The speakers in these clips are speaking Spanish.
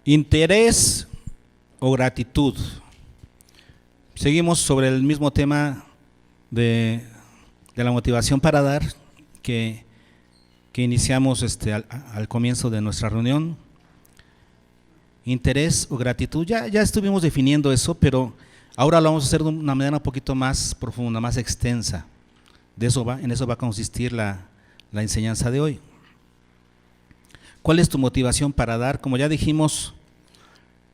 Interés o gratitud. Seguimos sobre el mismo tema de la motivación para dar que iniciamos al comienzo de nuestra reunión. Interés o gratitud, ya estuvimos definiendo eso, pero ahora lo vamos a hacer de una manera un poquito más profunda, más extensa. En eso va a consistir la enseñanza de hoy. ¿Cuál es tu motivación para dar? Como ya dijimos,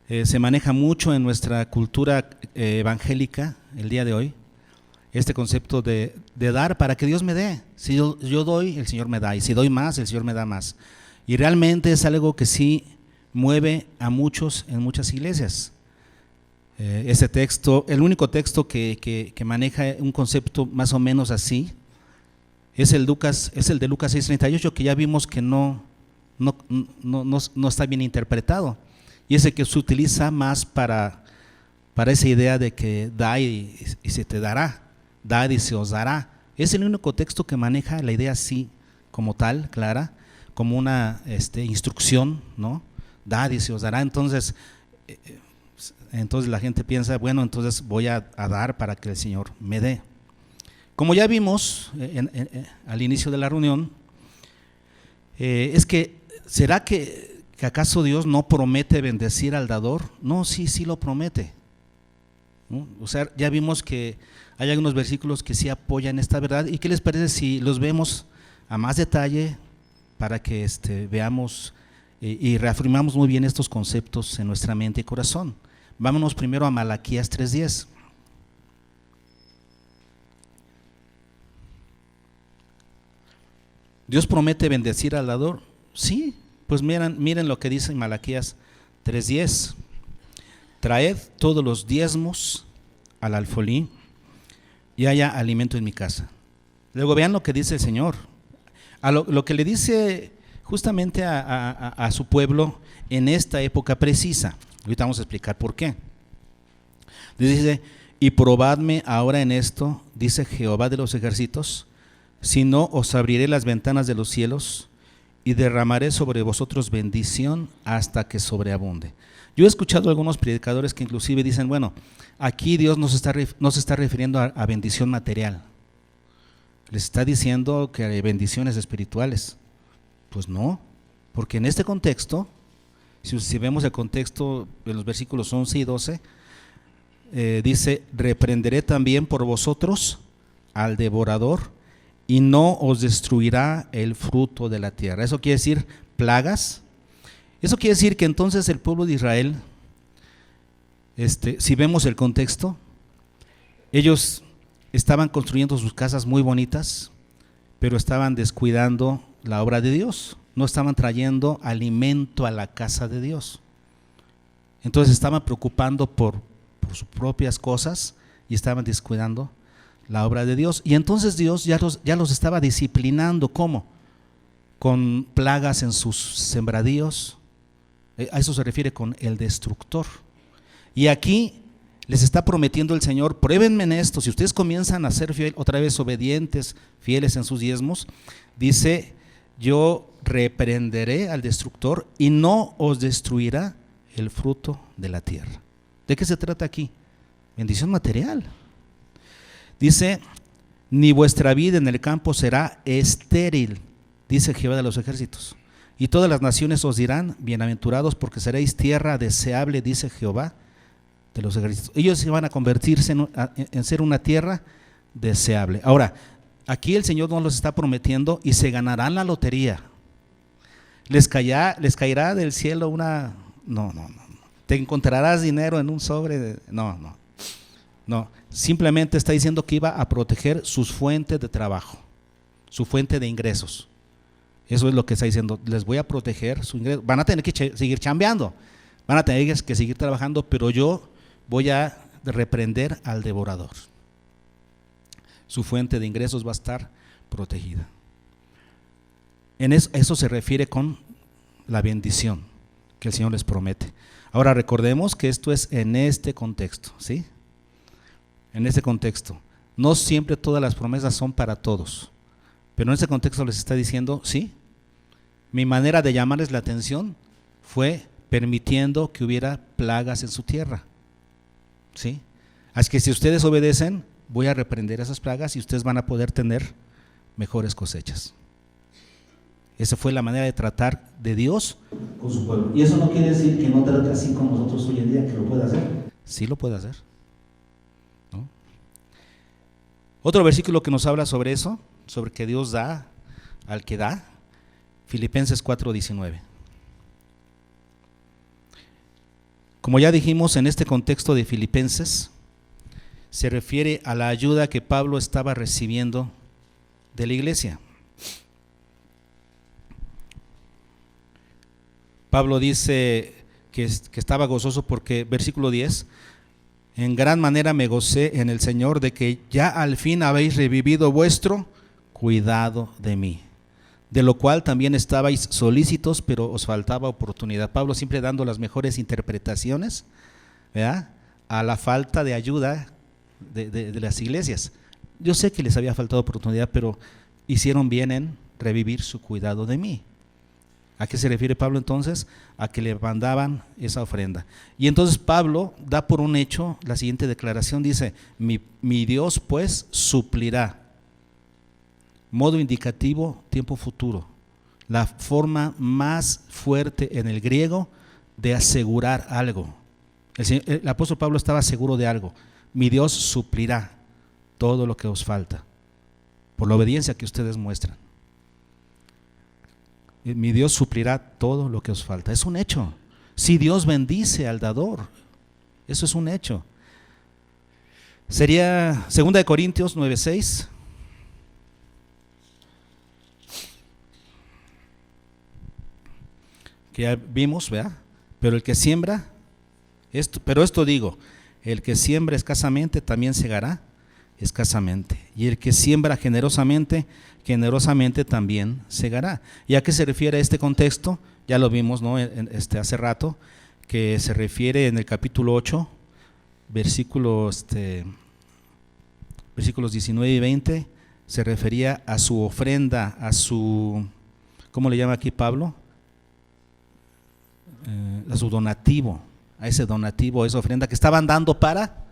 se maneja mucho en nuestra cultura evangélica el día de hoy, este concepto de dar para que Dios me dé. Si yo doy, el Señor me da, y si doy más, el Señor me da más. Y realmente es algo que sí mueve a muchos en muchas iglesias. Ese texto, el único texto que maneja un concepto más o menos así, es el de Lucas 6:38, que ya vimos que no está bien interpretado, y ese que se utiliza más para esa idea de que da y se te dará, dad y se os dará. Es el único texto que maneja la idea así, como tal, clara, como una instrucción, ¿no? Dad y se os dará. Entonces la gente piensa, bueno, entonces voy a dar para que el Señor me dé. Como ya vimos al inicio de la reunión, es que, ¿será que acaso Dios no promete bendecir al dador? No, sí lo promete, ¿no? O sea, ya vimos que hay algunos versículos que sí apoyan esta verdad. ¿Y qué les parece si los vemos a más detalle para que veamos y reafirmamos muy bien estos conceptos en nuestra mente y corazón? Vámonos primero a Malaquías 3:10. ¿Dios promete bendecir al dador? Sí, pues miren lo que dice en Malaquías 3:10. Traed todos los diezmos al alfolí y haya alimento en mi casa. Luego vean lo que dice el Señor, lo que le dice justamente a su pueblo en esta época precisa. Ahorita vamos a explicar por qué. Dice: y probadme ahora en esto, dice Jehová de los ejércitos, si no os abriré las ventanas de los cielos y derramaré sobre vosotros bendición hasta que sobreabunde. Yo he escuchado a algunos predicadores que inclusive dicen, bueno, aquí Dios no se está refiriendo a bendición material, les está diciendo que hay bendiciones espirituales. Pues no, porque en este contexto, si vemos el contexto de los versículos 11 y 12, dice: reprenderé también por vosotros al devorador y no os destruirá el fruto de la tierra. Eso quiere decir plagas. Eso quiere decir que entonces el pueblo de Israel, si vemos el contexto, ellos estaban construyendo sus casas muy bonitas, pero estaban descuidando la obra de Dios, no estaban trayendo alimento a la casa de Dios. Entonces estaban preocupando por sus propias cosas y estaban descuidando la obra de Dios. Y entonces Dios ya los estaba disciplinando. ¿Cómo? Con plagas en sus sembradíos. A eso se refiere con el destructor. Y aquí les está prometiendo el Señor: pruébenme en esto, si ustedes comienzan a ser otra vez obedientes, fieles en sus diezmos, dice: yo reprenderé al destructor y no os destruirá el fruto de la tierra. ¿De qué se trata aquí? Bendición material. Dice: ni vuestra vida en el campo será estéril, dice Jehová de los ejércitos, y todas las naciones os dirán: bienaventurados, porque seréis tierra deseable, dice Jehová de los ejércitos. Ellos se van a convertirse en ser una tierra deseable. Ahora, aquí el Señor nos los está prometiendo y se ganarán la lotería. Les caerá del cielo una... No. Te encontrarás dinero en un sobre. No. Simplemente está diciendo que iba a proteger sus fuentes de trabajo, su fuente de ingresos. Eso es lo que está diciendo: les voy a proteger su ingreso. Van a tener que seguir chambeando, van a tener que seguir trabajando, pero yo voy a reprender al devorador. Su fuente de ingresos va a estar protegida. En eso se refiere con la bendición que el Señor les promete. Ahora recordemos que esto es en este contexto, ¿sí? En este contexto. No siempre todas las promesas son para todos, pero en este contexto les está diciendo: sí, mi manera de llamarles la atención fue permitiendo que hubiera plagas en su tierra. ¿Sí? Así que si ustedes obedecen, voy a reprender esas plagas y ustedes van a poder tener mejores cosechas. Esa fue la manera de tratar de Dios con su pueblo. Y eso no quiere decir que no trate así con nosotros hoy en día, que lo pueda hacer. Sí lo puede hacer, ¿no? Otro versículo que nos habla sobre eso, sobre que Dios da al que da, Filipenses 4:19. Como ya dijimos, en este contexto de Filipenses, se refiere a la ayuda que Pablo estaba recibiendo de la iglesia. Pablo dice que estaba gozoso porque, versículo 10, en gran manera me gocé en el Señor de que ya al fin habéis revivido vuestro cuidado de mí, de lo cual también estabais solícitos, pero os faltaba oportunidad. Pablo siempre dando las mejores interpretaciones, ¿verdad?, a la falta de ayuda de las iglesias. Yo sé que les había faltado oportunidad, pero hicieron bien en revivir su cuidado de mí. ¿A qué se refiere Pablo entonces? A que le mandaban esa ofrenda. Y entonces Pablo da por un hecho la siguiente declaración, dice, mi Dios pues suplirá. Modo indicativo, tiempo futuro. La forma más fuerte en el griego de asegurar algo. El apóstol Pablo estaba seguro de algo. Mi Dios suplirá todo lo que os falta, por la obediencia que ustedes muestran. Mi Dios suplirá todo lo que os falta. Es un hecho. Si Dios bendice al dador, eso es un hecho. Sería 2 Corintios 9:6. Que ya vimos, ¿verdad? Pero el que siembra, esto digo, el que siembra escasamente también segará escasamente, y el que siembra generosamente, generosamente también segará. ¿Y a qué se refiere este contexto? Ya lo vimos, ¿no?, hace rato, que se refiere en el capítulo 8, versículos 19 y 20, se refería a su ofrenda, a su, ¿cómo le llama aquí Pablo? A su donativo, a ese donativo, a esa ofrenda que estaban dando para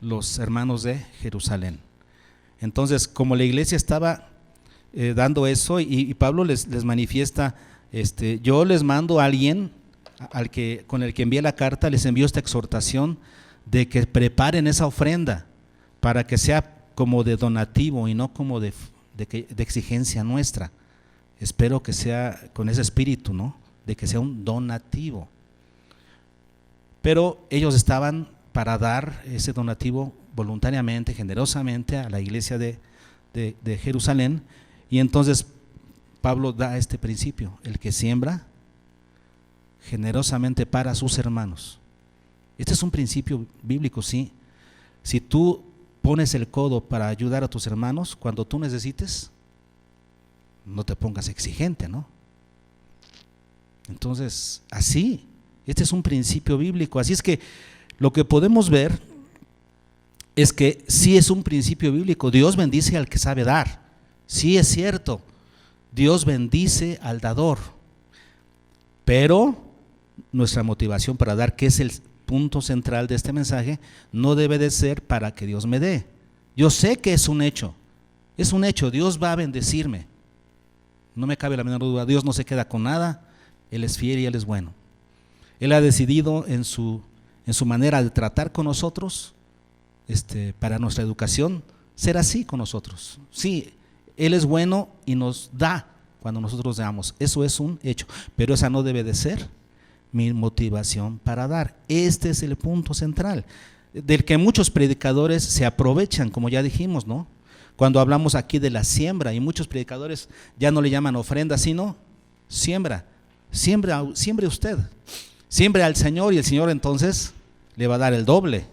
los hermanos de Jerusalén. Entonces, como la iglesia estaba dando eso, y Pablo les manifiesta, yo les mando a alguien con el que envié la carta, les envío esta exhortación de que preparen esa ofrenda para que sea como de donativo y no como de exigencia nuestra. Espero que sea con ese espíritu, ¿no?, de que sea un donativo. Pero ellos estaban para dar ese donativo voluntariamente, generosamente a la iglesia de Jerusalén, y entonces Pablo da este principio: el que siembra generosamente para sus hermanos. Este es un principio bíblico, sí. Si tú pones el codo para ayudar a tus hermanos cuando tú necesites, no te pongas exigente, ¿no? Entonces, así, este es un principio bíblico. Así es que lo que podemos ver es que sí es un principio bíblico. Dios bendice al que sabe dar. Sí es cierto, Dios bendice al dador. Pero nuestra motivación para dar, que es el punto central de este mensaje, no debe de ser para que Dios me dé. Yo sé que es un hecho, Dios va a bendecirme. No me cabe la menor duda, Dios no se queda con nada, Él es fiel y Él es bueno. Él ha decidido en su manera de tratar con nosotros, para nuestra educación, ser así con nosotros. Sí, Él es bueno y nos da cuando nosotros damos. Eso es un hecho, pero esa no debe de ser mi motivación para dar. Este es el punto central, del que muchos predicadores se aprovechan, como ya dijimos, ¿no? Cuando hablamos aquí de la siembra, y muchos predicadores ya no le llaman ofrenda, sino siembra. Siembre usted, siembre al Señor y el Señor entonces le va a dar el doble.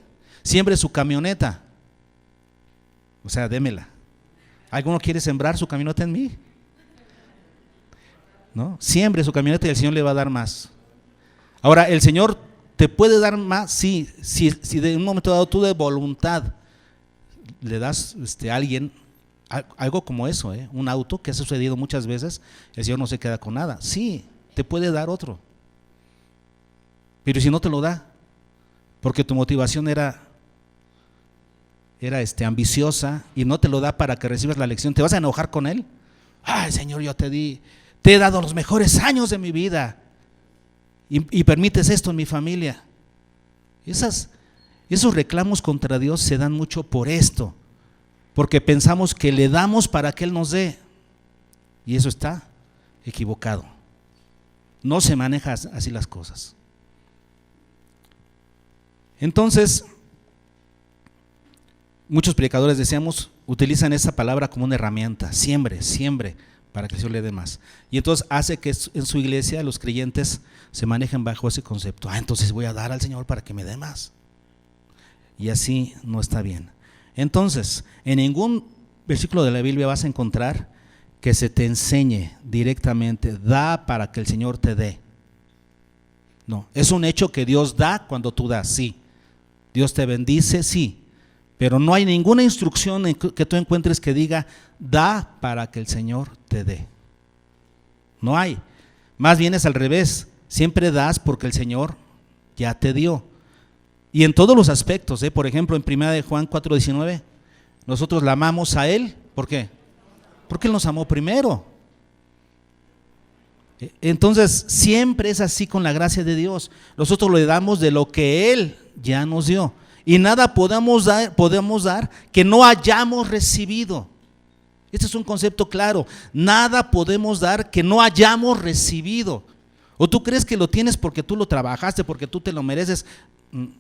Siembre su camioneta, o sea, démela. ¿Alguno quiere sembrar su camioneta en mí? ¿No? Siembre su camioneta y el Señor le va a dar más. Ahora, el Señor te puede dar más, sí, si de un momento dado tú de voluntad le das a alguien algo como eso, un auto, que ha sucedido muchas veces, el Señor no se queda con nada. Sí, te puede dar otro. Pero si no te lo da, porque tu motivación era ambiciosa y no te lo da para que recibas la lección, ¿te vas a enojar con él? Ay, Señor, yo te he dado los mejores años de mi vida y permites esto en mi familia. Esos reclamos contra Dios se dan mucho por esto, porque pensamos que le damos para que Él nos dé, y eso está equivocado. No se maneja así las cosas. Entonces, muchos predicadores, decíamos, utilizan esa palabra como una herramienta: siembre, para que el Señor le dé más. Y entonces hace que en su iglesia los creyentes se manejen bajo ese concepto. Entonces voy a dar al Señor para que me dé más. Y así no está bien. Entonces, en ningún versículo de la Biblia vas a encontrar que se te enseñe directamente: da para que el Señor te dé. No, es un hecho que Dios da cuando tú das, sí. Dios te bendice, sí. Pero no hay ninguna instrucción que tú encuentres que diga: da para que el Señor te dé. No hay. Más bien es al revés. Siempre das porque el Señor ya te dio. Y en todos los aspectos, por ejemplo, en 1 de Juan 4:19, nosotros la amamos a Él. ¿Por qué? Porque Él nos amó primero. Entonces, siempre es así con la gracia de Dios. Nosotros le damos de lo que Él ya nos dio. Y nada podemos dar que no hayamos recibido. Este es un concepto claro. Nada podemos dar que no hayamos recibido. ¿O tú crees que lo tienes porque tú lo trabajaste, porque tú te lo mereces?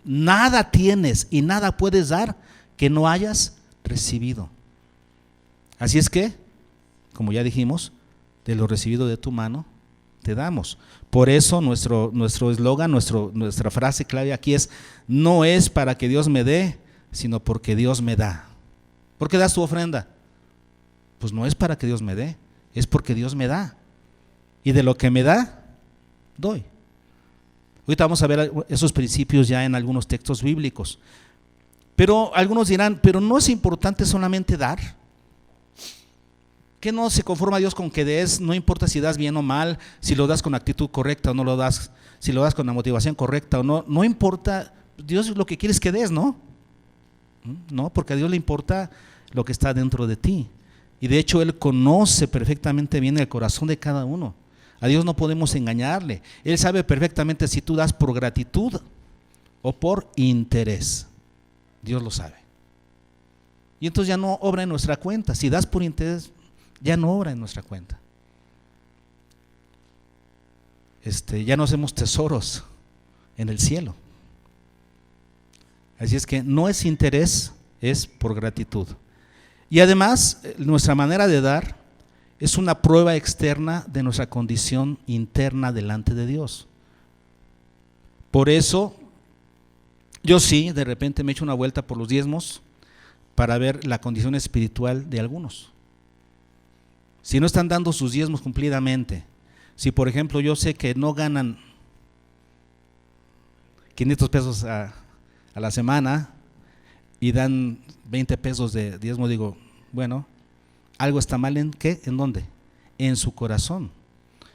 Nada tienes y nada puedes dar que no hayas recibido. Así es que, como ya dijimos, de lo recibido de tu mano te damos. Por eso nuestro eslogan, nuestra frase clave aquí es: no es para que Dios me dé, sino porque Dios me da. ¿Por qué das tu ofrenda? Pues no es para que Dios me dé, es porque Dios me da. Y de lo que me da, doy. Ahorita vamos a ver esos principios ya en algunos textos bíblicos. Pero algunos dirán: pero no es importante solamente dar. ¿Qué no se conforma Dios con que des? No importa si das bien o mal, si lo das con actitud correcta o no lo das, si lo das con la motivación correcta o no. No importa. Dios lo que quiere es que des, ¿no? No, porque a Dios le importa lo que está dentro de ti. Y de hecho Él conoce perfectamente bien el corazón de cada uno. A Dios no podemos engañarle. Él sabe perfectamente si tú das por gratitud o por interés. Dios lo sabe. Y entonces ya no obra en nuestra cuenta. Si das por interés, ya no obra en nuestra cuenta. Ya no hacemos tesoros en el cielo. Así es que no es interés, es por gratitud. Y además, nuestra manera de dar es una prueba externa de nuestra condición interna delante de Dios. Por eso, yo sí, de repente me echo una vuelta por los diezmos para ver la condición espiritual de algunos. Si no están dando sus diezmos cumplidamente, si por ejemplo yo sé que no ganan 500 pesos a la semana y dan 20 pesos de diezmo, digo, bueno, algo está mal. ¿En qué? ¿En dónde? En su corazón.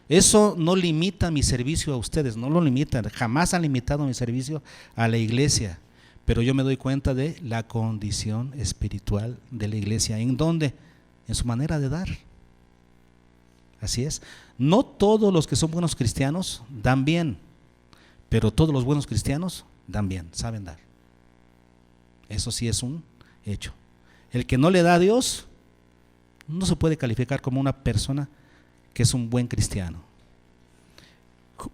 Eso no limita mi servicio a ustedes, no lo limita, jamás han limitado mi servicio a la iglesia, pero yo me doy cuenta de la condición espiritual de la iglesia. ¿En dónde? En su manera de dar. Así es. No todos los que son buenos cristianos dan bien, pero todos los buenos cristianos dan bien, saben dar. Eso sí es un hecho. El que no le da a Dios no se puede calificar como una persona que es un buen cristiano.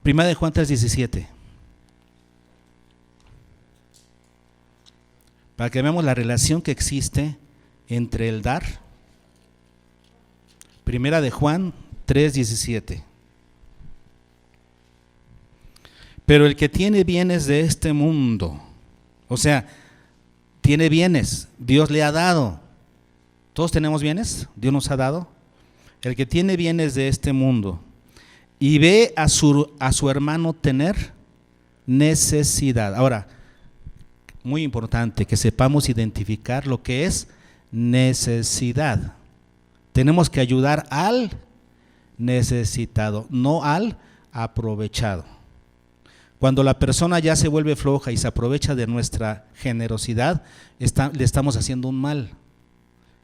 Primera de Juan 3:17. Para que veamos la relación que existe entre el dar. Primera de Juan 3:17. Pero el que tiene bienes de este mundo, o sea, tiene bienes, Dios le ha dado. ¿Todos tenemos bienes? ¿Dios nos ha dado? El que tiene bienes de este mundo y ve a su hermano tener necesidad. Ahora, muy importante que sepamos identificar lo que es necesidad. Tenemos que ayudar al necesitado, no al aprovechado. Cuando la persona ya se vuelve floja y se aprovecha de nuestra generosidad, le estamos haciendo un mal.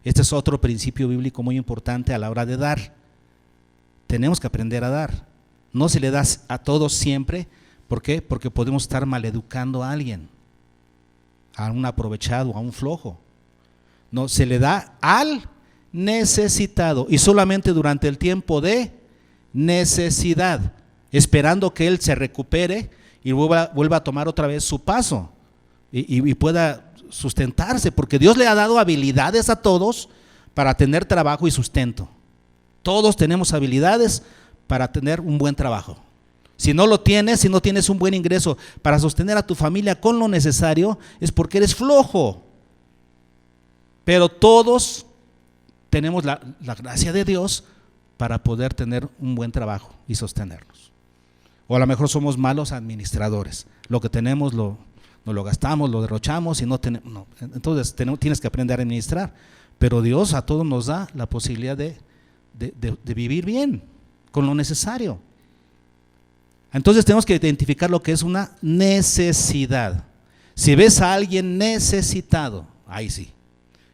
Este es otro principio bíblico muy importante a la hora de dar. Tenemos que aprender a dar. No se le da a todos siempre. ¿Por qué? Porque podemos estar maleducando a alguien, a un aprovechado, a un flojo. No, se le da al necesitado y solamente durante el tiempo de necesidad, esperando que él se recupere y vuelva a tomar otra vez su paso y pueda sustentarse, porque Dios le ha dado habilidades a todos para tener trabajo y sustento. Todos tenemos habilidades para tener un buen trabajo. Si no lo tienes, si no tienes un buen ingreso para sostener a tu familia con lo necesario, es porque eres flojo. Pero todos tenemos la gracia de Dios para poder tener un buen trabajo y sostenernos. O a lo mejor somos malos administradores. Lo que tenemos nos lo gastamos, lo derrochamos y no tenemos. No. Entonces tienes que aprender a administrar. Pero Dios a todos nos da la posibilidad de vivir bien, con lo necesario. Entonces tenemos que identificar lo que es una necesidad. Si ves a alguien necesitado, ahí sí.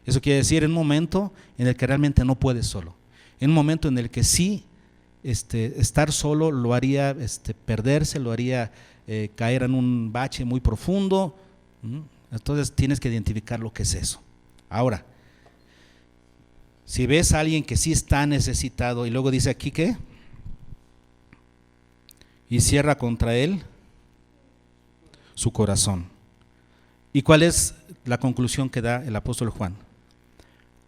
Eso quiere decir en un momento en el que realmente no puedes solo. En un momento en el que sí, estar solo lo haría perderse, lo haría caer en un bache muy profundo. Entonces tienes que identificar lo que es eso. Ahora, si ves a alguien que sí está necesitado y luego dice aquí que y cierra contra él su corazón. ¿Y cuál es la conclusión que da el apóstol Juan?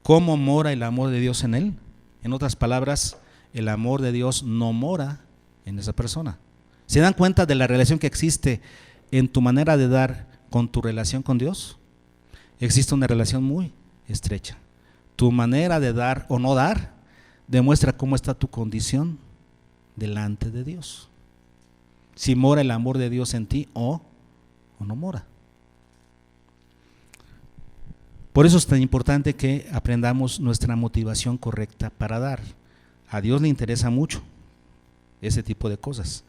¿Cómo mora el amor de Dios en él? En otras palabras, el amor de Dios no mora en esa persona. ¿Se dan cuenta de la relación que existe en tu manera de dar con tu relación con Dios? Existe una relación muy estrecha. Tu manera de dar o no dar demuestra cómo está tu condición delante de Dios. Si mora el amor de Dios en ti o no mora. Por eso es tan importante que aprendamos nuestra motivación correcta para dar. A Dios le interesa mucho ese tipo de cosas.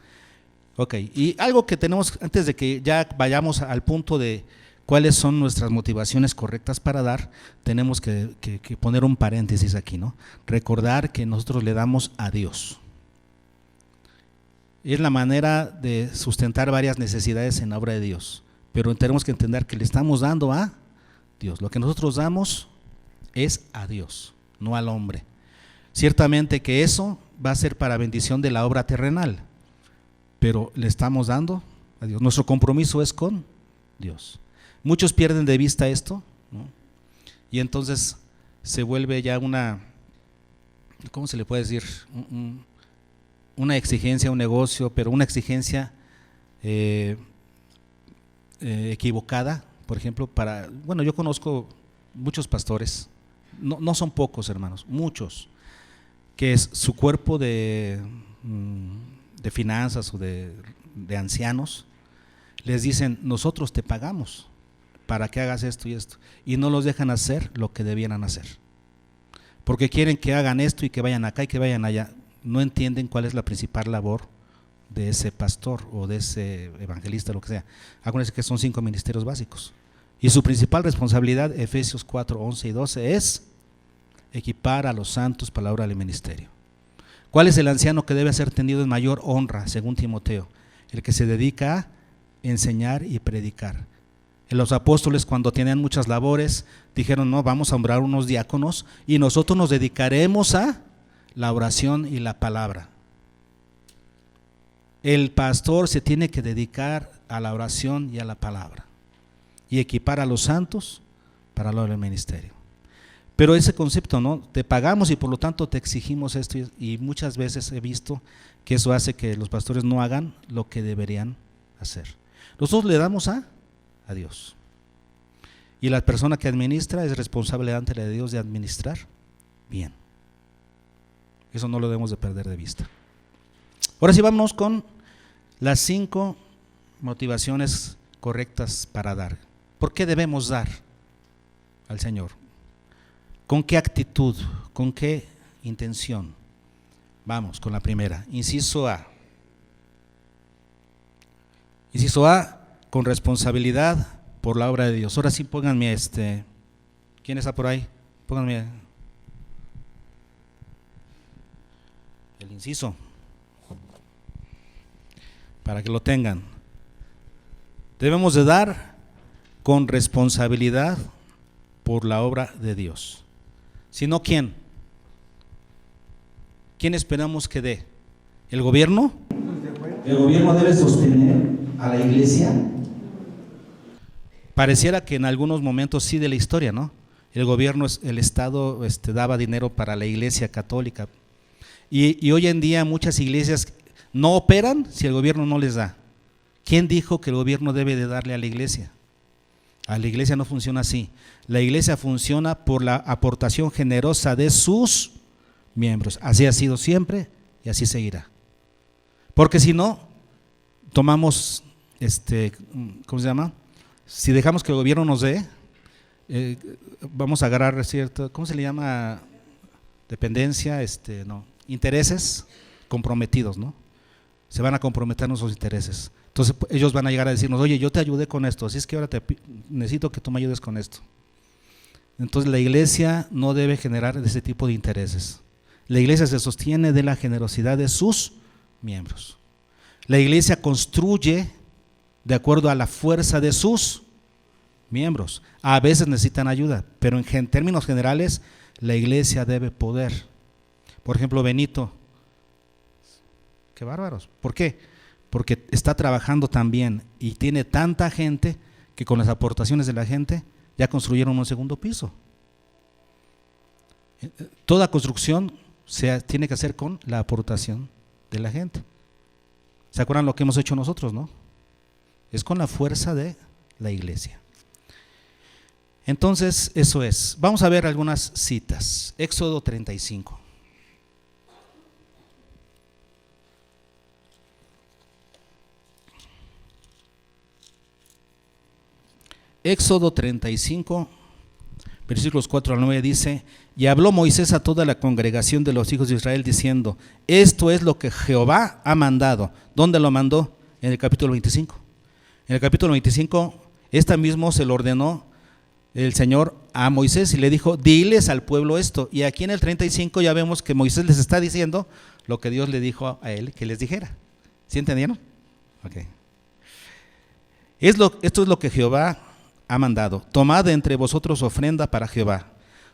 Ok, y algo que tenemos, antes de que ya vayamos al punto de cuáles son nuestras motivaciones correctas para dar, tenemos que poner un paréntesis aquí, ¿no? Recordar que nosotros le damos a Dios. Es la manera de sustentar varias necesidades en la obra de Dios, pero tenemos que entender que le estamos dando a Dios. Lo que nosotros damos es a Dios, no al hombre. Ciertamente que eso va a ser para bendición de la obra terrenal, pero le estamos dando a Dios. Nuestro compromiso es con Dios. Muchos pierden de vista esto, ¿no? Y entonces se vuelve ya una, ¿cómo se le puede decir? Una exigencia, un negocio, pero una exigencia equivocada. Por ejemplo, yo conozco muchos pastores, no son pocos hermanos, muchos, que es su cuerpo de finanzas o de ancianos, les dicen, nosotros te pagamos para que hagas esto y esto, y no los dejan hacer lo que debieran hacer, porque quieren que hagan esto y que vayan acá y que vayan allá. No entienden cuál es la principal labor de ese pastor o de ese evangelista, lo que sea. Acuérdense que son 5 ministerios básicos. Y su principal responsabilidad, Efesios 4, 11 y 12, es equipar a los santos para la obra del ministerio. ¿Cuál es el anciano que debe ser tenido en mayor honra, según Timoteo? El que se dedica a enseñar y predicar. Los apóstoles, cuando tenían muchas labores, dijeron, no, vamos a nombrar unos diáconos y nosotros nos dedicaremos a la oración y la palabra. El pastor se tiene que dedicar a la oración y a la palabra y equipar a los santos para lo del ministerio. Pero ese concepto, ¿no? Te pagamos y por lo tanto te exigimos esto, y muchas veces he visto que eso hace que los pastores no hagan lo que deberían hacer. Nosotros le damos a Dios, y la persona que administra es responsable ante de Dios de administrar bien. Eso no lo debemos de perder de vista. Ahora sí, vámonos con las 5 motivaciones correctas para dar. ¿Por qué debemos dar al Señor? ¿Con qué actitud? ¿Con qué intención? Vamos con la primera. Inciso A. Inciso A, con responsabilidad por la obra de Dios. Ahora sí pónganme ¿quién está por ahí? Pónganme el inciso para que lo tengan. Debemos de dar con responsabilidad por la obra de Dios. Si no, ¿quién? ¿Quién esperamos que dé? ¿El gobierno? ¿El gobierno debe sostener a la iglesia? Pareciera que en algunos momentos sí de la historia, ¿no? El gobierno, el Estado daba dinero para la iglesia católica. Y hoy en día muchas iglesias no operan si el gobierno no les da. ¿Quién dijo que el gobierno debe de darle a la iglesia? A la iglesia no funciona así. La iglesia funciona por la aportación generosa de sus miembros. Así ha sido siempre y así seguirá. Porque si no, tomamos, ¿cómo se llama? Si dejamos que el gobierno nos dé, vamos a agarrar cierto, ¿cómo se le llama? Dependencia, intereses comprometidos, ¿no? Se van a comprometer nuestros intereses. Entonces ellos van a llegar a decirnos, oye, yo te ayudé con esto, así es que ahora necesito que tú me ayudes con esto. Entonces la iglesia no debe generar ese tipo de intereses. La iglesia se sostiene de la generosidad de sus miembros. La iglesia construye de acuerdo a la fuerza de sus miembros. A veces necesitan ayuda, pero en términos generales la iglesia debe poder. Por ejemplo, Benito, qué bárbaros. ¿Por qué? Porque está trabajando tan bien y tiene tanta gente que con las aportaciones de la gente ya construyeron un segundo piso. Toda construcción tiene que hacer con la aportación de la gente. ¿Se acuerdan lo que hemos hecho nosotros, no? Es con la fuerza de la iglesia. Entonces, eso es. Vamos a ver algunas citas. Éxodo 35. Éxodo 35, versículos 4 al 9 dice: y habló Moisés a toda la congregación de los hijos de Israel diciendo: esto es lo que Jehová ha mandado. ¿Dónde lo mandó? En el capítulo 25. En el capítulo 25, esta mismo se lo ordenó el Señor a Moisés y le dijo: diles al pueblo esto. Y aquí en el 35 ya vemos que Moisés les está diciendo lo que Dios le dijo a él que les dijera. ¿Sí entendieron? Ok. Esto es lo que Jehová ha mandado: tomad de entre vosotros ofrenda para Jehová.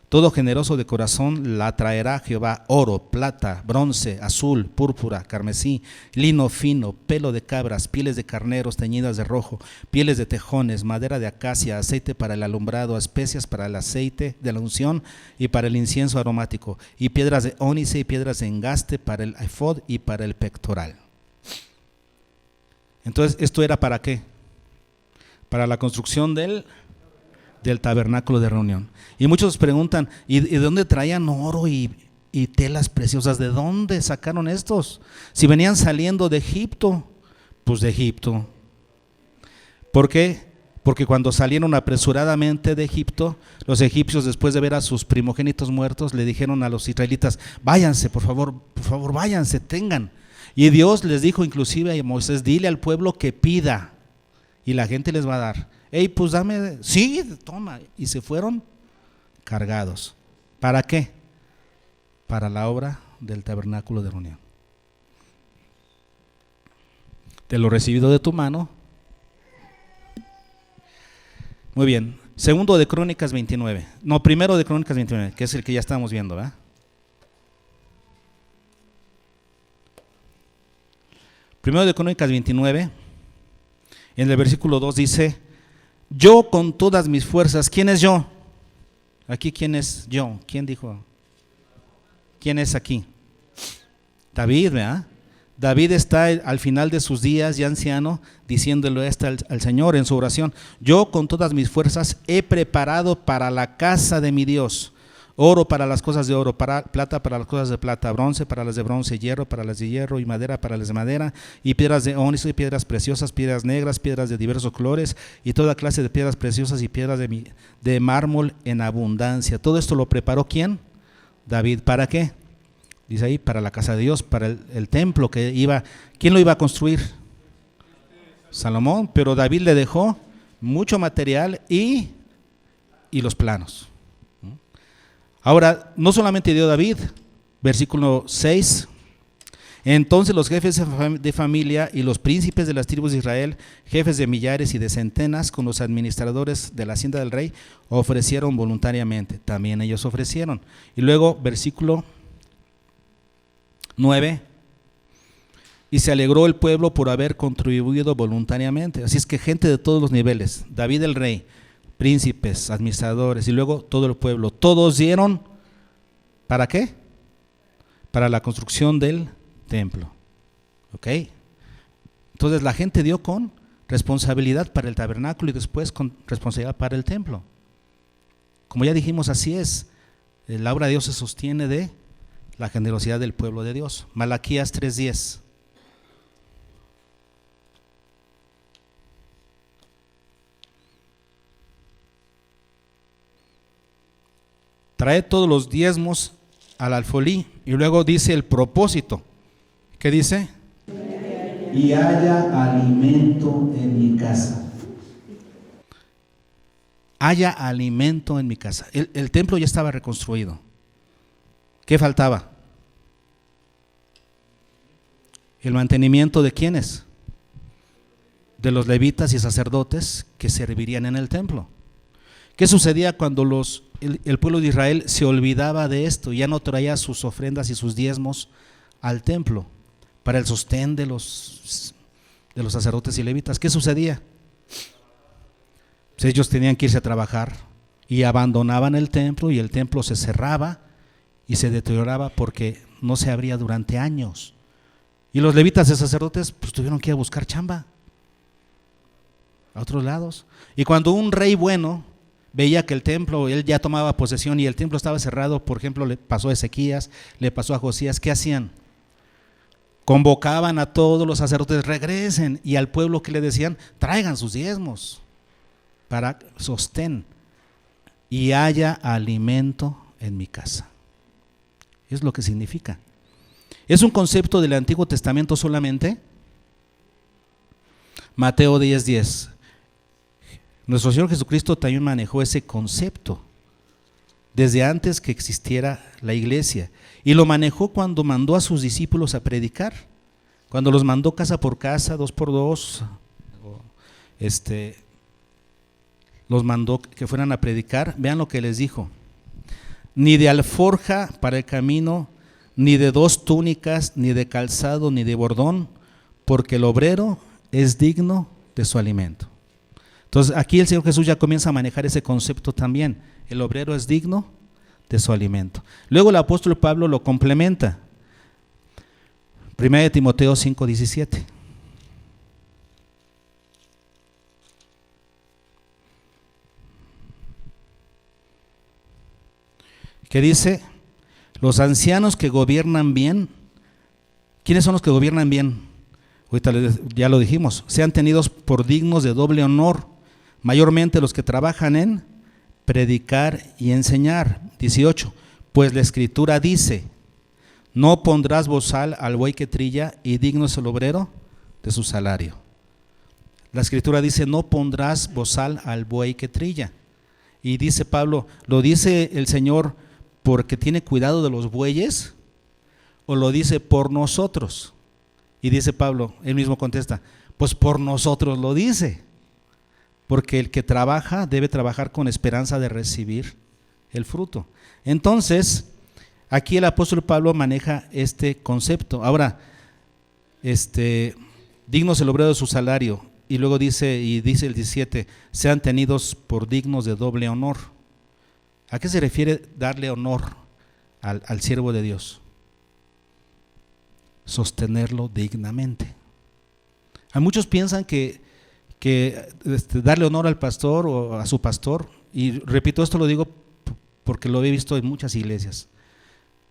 Todo generoso de corazón la traerá a Jehová: oro, plata, bronce, azul, púrpura, carmesí, lino fino, pelo de cabras, pieles de carneros teñidas de rojo, pieles de tejones, madera de acacia, aceite para el alumbrado, especias para el aceite de la unción y para el incienso aromático, y piedras de ónice y piedras de engaste para el efod y para el pectoral. Entonces, ¿esto era para qué? Para la construcción del tabernáculo de reunión. Y muchos preguntan, ¿y de dónde traían oro y telas preciosas? ¿De dónde sacaron estos? Si venían saliendo de Egipto. Pues de Egipto. ¿Por qué? Porque cuando salieron apresuradamente de Egipto, los egipcios, después de ver a sus primogénitos muertos, le dijeron a los israelitas: váyanse, por favor, váyanse, tengan. Y Dios les dijo inclusive a Moisés: dile al pueblo que pida y la gente les va a dar. Hey, pues dame, sí, toma. Y se fueron cargados. ¿Para qué? Para la obra del tabernáculo de reunión. De lo recibido de tu mano. Muy bien. Segundo de Crónicas 29. No, primero de Crónicas 29, que es el que ya estábamos viendo, ¿verdad? Primero de Crónicas 29. En el versículo 2 dice: yo con todas mis fuerzas. ¿Quién es yo? Aquí, ¿quién es yo? ¿Quién dijo? ¿Quién es aquí? David, ¿verdad? David está al final de sus días, ya anciano, diciéndole esto al Señor en su oración: yo con todas mis fuerzas he preparado para la casa de mi Dios oro para las cosas de oro, plata para las cosas de plata, bronce para las de bronce, hierro para las de hierro y madera para las de madera, y piedras de ónice, piedras preciosas, piedras negras, piedras de diversos colores y toda clase de piedras preciosas y piedras de mármol en abundancia. Todo esto lo preparó ¿quién? David. ¿Para qué? Dice ahí, para la casa de Dios, para el templo que iba. ¿Quién lo iba a construir? Salomón, pero David le dejó mucho material y los planos. Ahora, no solamente dio David, versículo 6, entonces los jefes de familia y los príncipes de las tribus de Israel, jefes de millares y de centenas, con los administradores de la hacienda del rey, ofrecieron voluntariamente. También ellos ofrecieron. Y luego, versículo 9, y se alegró el pueblo por haber contribuido voluntariamente. Así es que gente de todos los niveles, David el rey, príncipes, administradores y luego todo el pueblo, todos dieron, ¿para qué? Para la construcción del templo. ¿Ok? Entonces la gente dio con responsabilidad para el tabernáculo y después con responsabilidad para el templo. Como ya dijimos, así es. La obra de Dios se sostiene de la generosidad del pueblo de Dios. Malaquías 3:10. Trae todos los diezmos al alfolí. Y luego dice el propósito. ¿Qué dice? Y haya alimento en mi casa. Haya alimento en mi casa. El templo ya estaba reconstruido. ¿Qué faltaba? ¿El mantenimiento de quiénes? De los levitas y sacerdotes que servirían en el templo. ¿Qué sucedía cuando el pueblo de Israel se olvidaba de esto? Ya no traía sus ofrendas y sus diezmos al templo para el sostén de los sacerdotes y levitas. ¿Qué sucedía? Pues ellos tenían que irse a trabajar y abandonaban el templo, y el templo se cerraba y se deterioraba porque no se abría durante años. Y los levitas y sacerdotes pues tuvieron que ir a buscar chamba a otros lados. Y cuando un rey bueno veía que el templo, él ya tomaba posesión y el templo estaba cerrado, por ejemplo, le pasó a Ezequías, le pasó a Josías, ¿qué hacían? Convocaban a todos los sacerdotes, regresen, y al pueblo, ¿qué le decían? Traigan sus diezmos para sostén y haya alimento en mi casa. Es lo que significa. ¿Es un concepto del Antiguo Testamento solamente? Mateo 10:10. Nuestro Señor Jesucristo también manejó ese concepto desde antes que existiera la iglesia, y lo manejó cuando mandó a sus discípulos a predicar, cuando los mandó casa por casa, 2 por 2, los mandó que fueran a predicar. Vean lo que les dijo: ni de alforja para el camino, ni de 2 túnicas, ni de calzado, ni de bordón, porque el obrero es digno de su alimento. Entonces aquí el Señor Jesús ya comienza a manejar ese concepto también. El obrero es digno de su alimento. Luego el apóstol Pablo lo complementa. 1 Timoteo 5:17. Que dice: los ancianos que gobiernan bien. ¿Quiénes son los que gobiernan bien? Ahorita ya lo dijimos. Sean tenidos por dignos de doble honor, mayormente los que trabajan en predicar y enseñar. 18. Pues la Escritura dice: no pondrás bozal al buey que trilla, y digno es el obrero de su salario. La Escritura dice: no pondrás bozal al buey que trilla. Y dice Pablo, ¿lo dice el Señor porque tiene cuidado de los bueyes, o lo dice por nosotros? Y dice Pablo, él mismo contesta, pues por nosotros lo dice, porque el que trabaja debe trabajar con esperanza de recibir el fruto. Entonces, aquí el apóstol Pablo maneja este concepto. Ahora, digno es el obrero de su salario, y luego dice el 17, sean tenidos por dignos de doble honor. ¿A qué se refiere darle honor al siervo de Dios? Sostenerlo dignamente. A muchos piensan que darle honor al pastor o a su pastor, y repito, esto lo digo porque lo he visto en muchas iglesias,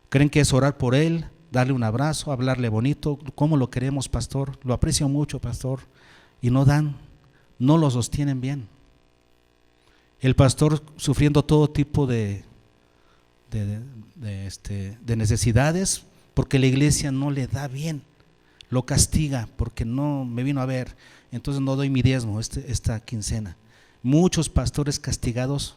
creen que es orar por él, darle un abrazo, hablarle bonito, ¿cómo lo queremos, pastor? Lo aprecio mucho, pastor, y no lo sostienen bien. El pastor sufriendo todo tipo de necesidades porque la iglesia no le da bien lo castiga porque no me vino a ver, entonces no doy mi diezmo esta quincena. Muchos pastores castigados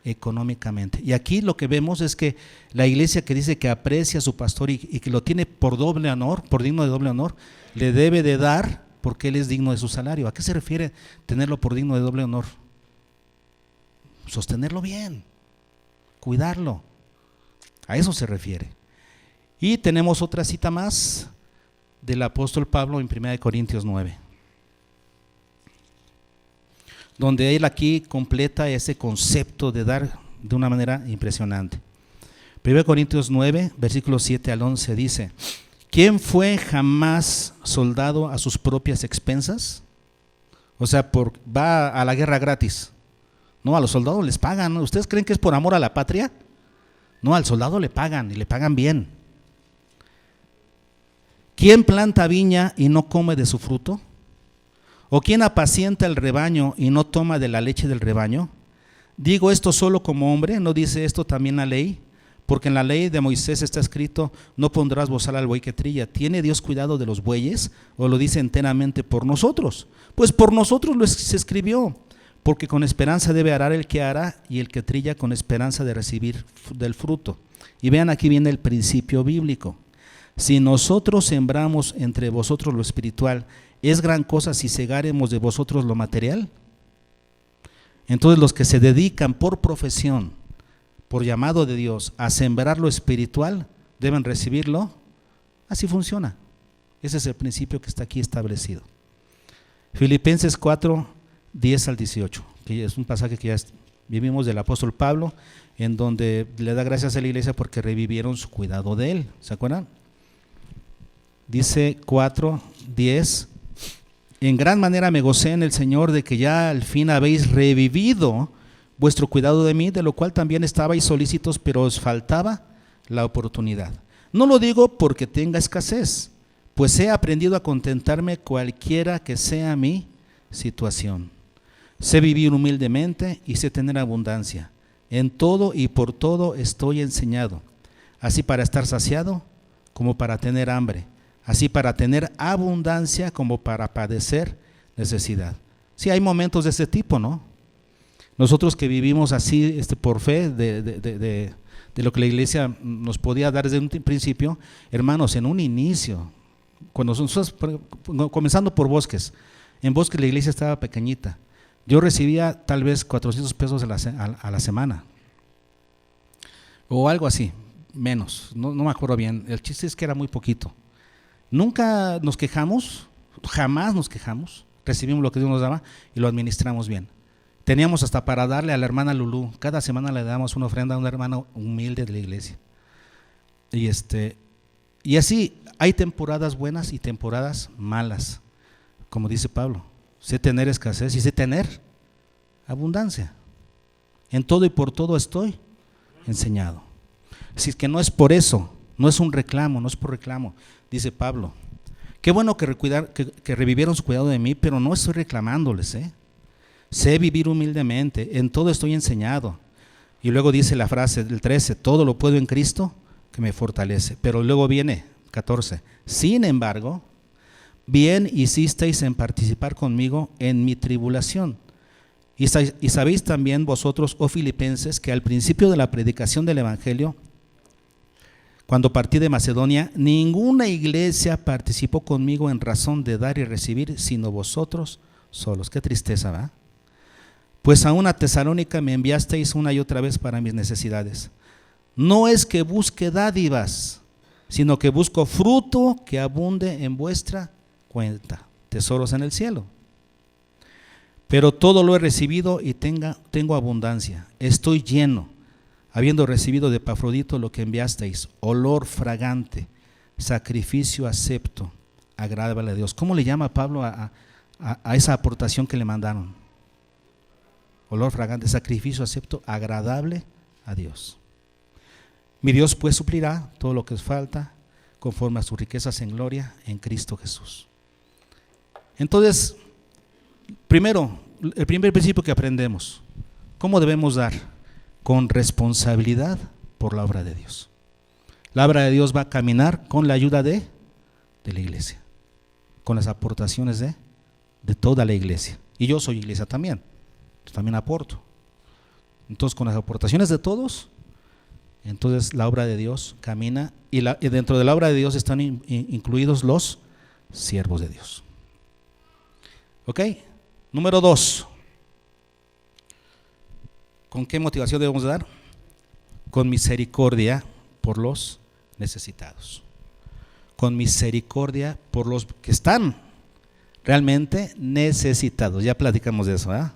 económicamente. Y aquí lo que vemos es que la iglesia que dice que aprecia a su pastor y que lo tiene por doble honor, por digno de doble honor, le debe de dar porque él es digno de su salario. ¿A qué se refiere tenerlo por digno de doble honor? Sostenerlo bien, cuidarlo. A eso se refiere. Y tenemos otra cita más del apóstol Pablo en 1 Corintios 9, donde él aquí completa ese concepto de dar de una manera impresionante. 1 Corintios 9, versículos 7 al 11 dice: ¿quién fue jamás soldado a sus propias expensas? O sea, va a la guerra gratis. No, a los soldados les pagan, ¿no? ¿Ustedes creen que es por amor a la patria? No, al soldado le pagan y le pagan bien. ¿Quién planta viña y no come de su fruto? ¿O quién apacienta el rebaño y no toma de la leche del rebaño? Digo esto solo como hombre, ¿no dice esto también la ley? Porque en la ley de Moisés está escrito: no pondrás bozal al buey que trilla. ¿Tiene Dios cuidado de los bueyes? ¿O lo dice enteramente por nosotros? Pues por nosotros se escribió, porque con esperanza debe arar el que ara, y el que trilla con esperanza de recibir del fruto. Y vean, aquí viene el principio bíblico. Si nosotros sembramos entre vosotros lo espiritual, ¿es gran cosa si segaremos de vosotros lo material? Entonces los que se dedican por profesión, por llamado de Dios, a sembrar lo espiritual, deben recibirlo. Así funciona. Ese es el principio que está aquí establecido. Filipenses 4, 10 al 18, que es un pasaje que ya vivimos del apóstol Pablo, en donde le da gracias a la iglesia porque revivieron su cuidado de él. ¿Se acuerdan? Dice 4, 10: en gran manera me gocé en el Señor de que ya al fin habéis revivido vuestro cuidado de mí, de lo cual también estabais solícitos, pero os faltaba la oportunidad. No lo digo porque tenga escasez, pues he aprendido a contentarme cualquiera que sea mi situación. Sé vivir humildemente y sé tener abundancia. En todo y por todo estoy enseñado, así para estar saciado como para tener hambre, así para tener abundancia como para padecer necesidad. Sí, hay momentos de ese tipo, ¿no? Nosotros que vivimos así por fe de lo que la iglesia nos podía dar desde un principio, hermanos, en un inicio, cuando nosotros, comenzando por Bosques, en Bosques la iglesia estaba pequeñita. Yo recibía tal vez 400 pesos a la semana, o algo así, menos, no me acuerdo bien. El chiste es que era muy poquito. Nunca nos quejamos, jamás nos quejamos, recibimos lo que Dios nos daba y lo administramos bien. Teníamos hasta para darle a la hermana Lulú, cada semana le damos una ofrenda a una hermana humilde de la iglesia. Y así hay temporadas buenas y temporadas malas, como dice Pablo. Sé tener escasez y sé tener abundancia. En todo y por todo estoy enseñado. Si es que no es por eso, no es un reclamo, no es por reclamo. Dice Pablo: qué bueno que revivieron su cuidado de mí, pero no estoy reclamándoles, Sé vivir humildemente, en todo estoy enseñado. Y luego dice la frase del 13: todo lo puedo en Cristo que me fortalece. Pero luego viene 14: sin embargo, bien hicisteis en participar conmigo en mi tribulación. Y sabéis también vosotros, oh filipenses, que al principio de la predicación del evangelio, cuando partí de Macedonia, ninguna iglesia participó conmigo en razón de dar y recibir, sino vosotros solos. Qué tristeza, ¿verdad? Pues aún a Tesalónica me enviasteis una y otra vez para mis necesidades. No es que busque dádivas, sino que busco fruto que abunde en vuestra cuenta, tesoros en el cielo. Pero todo lo he recibido y tengo abundancia. Estoy lleno, habiendo recibido de Epafrodito lo que enviasteis, olor fragante, sacrificio acepto, agradable a Dios. ¿Cómo le llama Pablo a esa aportación que le mandaron? Olor fragante, sacrificio acepto, agradable a Dios. Mi Dios pues suplirá todo lo que os falta conforme a sus riquezas en gloria en Cristo Jesús. Entonces, primero, el primer principio que aprendemos: ¿cómo debemos dar? Con responsabilidad por la obra de Dios. La obra de Dios va a caminar con la ayuda de la iglesia. con las aportaciones de toda la iglesia. Y yo soy iglesia también, yo también aporto. Entonces con las aportaciones de todos, entonces la obra de Dios camina, y dentro de la obra de Dios están incluidos los siervos de Dios. ¿Ok? Número 2. ¿Con qué motivación debemos dar? Con misericordia por los necesitados. Con misericordia por los que están realmente necesitados. Ya platicamos de eso, ¿verdad?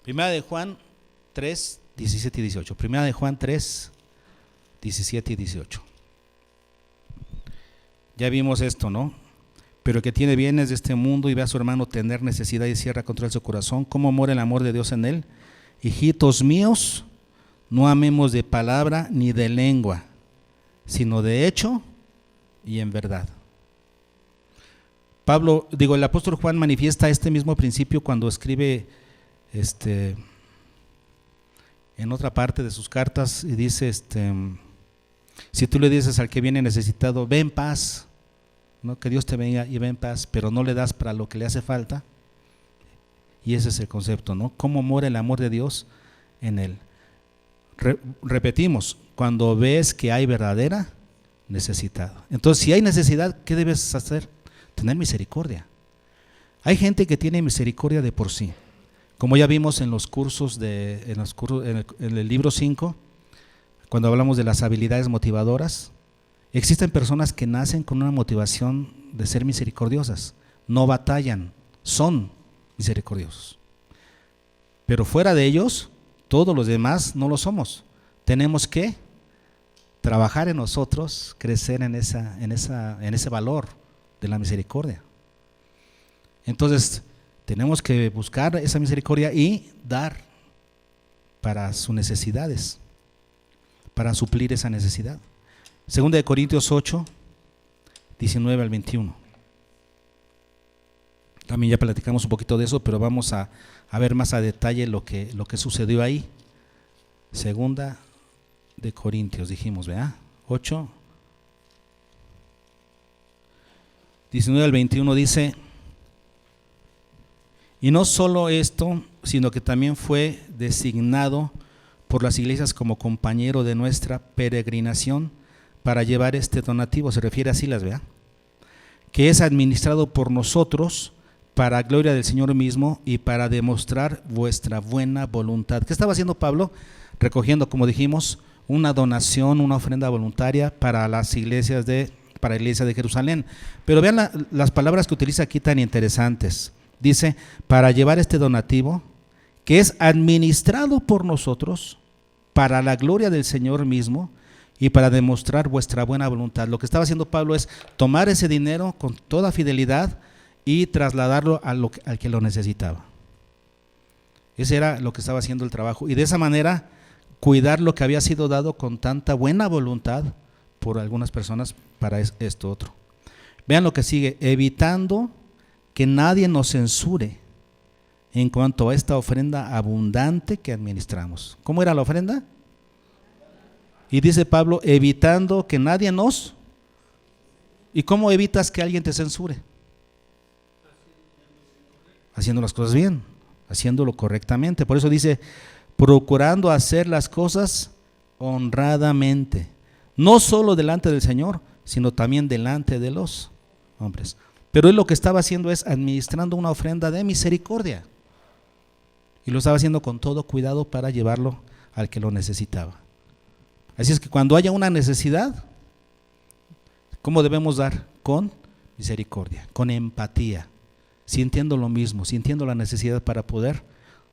Primera de Juan 3, 17 y 18. Primera de Juan 3, 17 y 18. Ya vimos esto, ¿no? Pero el que tiene bienes de este mundo y ve a su hermano tener necesidad y cierra contra él su corazón, ¿cómo mora el amor de Dios en él? Hijitos míos, no amemos de palabra ni de lengua, sino de hecho y en verdad. El apóstol Juan manifiesta este mismo principio cuando escribe en otra parte de sus cartas y dice, si tú le dices al que viene necesitado, ve en paz, ¿no? Que Dios te venga y ve en paz, pero no le das para lo que le hace falta. Y ese es el concepto, ¿no? ¿Cómo mora el amor de Dios en él? Repetimos, cuando ves que hay verdadera necesidad. Entonces, si hay necesidad, ¿qué debes hacer? Tener misericordia. Hay gente que tiene misericordia de por sí. Como ya vimos en los cursos, en el libro 5, cuando hablamos de las habilidades motivadoras, existen personas que nacen con una motivación de ser misericordiosas, no batallan, son misericordiosos. Pero fuera de ellos, todos los demás no lo somos. Tenemos que trabajar en nosotros, crecer en ese valor de la misericordia. Entonces, tenemos que buscar esa misericordia y dar para sus necesidades, para suplir esa necesidad. Segunda de Corintios 8, 19 al 21. También ya platicamos un poquito de eso, pero vamos a ver más a detalle lo que sucedió ahí. Segunda de Corintios, dijimos, ¿verdad? 8, 19 al 21 dice: y no solo esto, sino que también fue designado por las iglesias como compañero de nuestra peregrinación para llevar este donativo, se refiere a Silas, ¿verdad? Que es administrado por nosotros para gloria del Señor mismo y para demostrar vuestra buena voluntad. ¿Qué estaba haciendo Pablo? Recogiendo, como dijimos, una donación, una ofrenda voluntaria para las iglesias para la iglesia de Jerusalén. Pero vean las palabras que utiliza aquí tan interesantes. Dice, para llevar este donativo, que es administrado por nosotros para la gloria del Señor mismo y para demostrar vuestra buena voluntad. Lo que estaba haciendo Pablo es tomar ese dinero con toda fidelidad y trasladarlo al que lo necesitaba. Ese era lo que estaba haciendo el trabajo. Y de esa manera, cuidar lo que había sido dado con tanta buena voluntad por algunas personas para esto otro. Vean lo que sigue: evitando que nadie nos censure en cuanto a esta ofrenda abundante que administramos. ¿Cómo era la ofrenda? Y dice Pablo, evitando que nadie nos... ¿Y cómo evitas que alguien te censure? Haciendo las cosas bien, haciéndolo correctamente. Por eso dice, procurando hacer las cosas honradamente, no solo delante del Señor, sino también delante de los hombres. Pero él lo que estaba haciendo es administrando una ofrenda de misericordia. Y lo estaba haciendo con todo cuidado para llevarlo al que lo necesitaba. Así es que cuando haya una necesidad, ¿cómo debemos dar? Con misericordia, con empatía, sintiendo lo mismo, sintiendo la necesidad para poder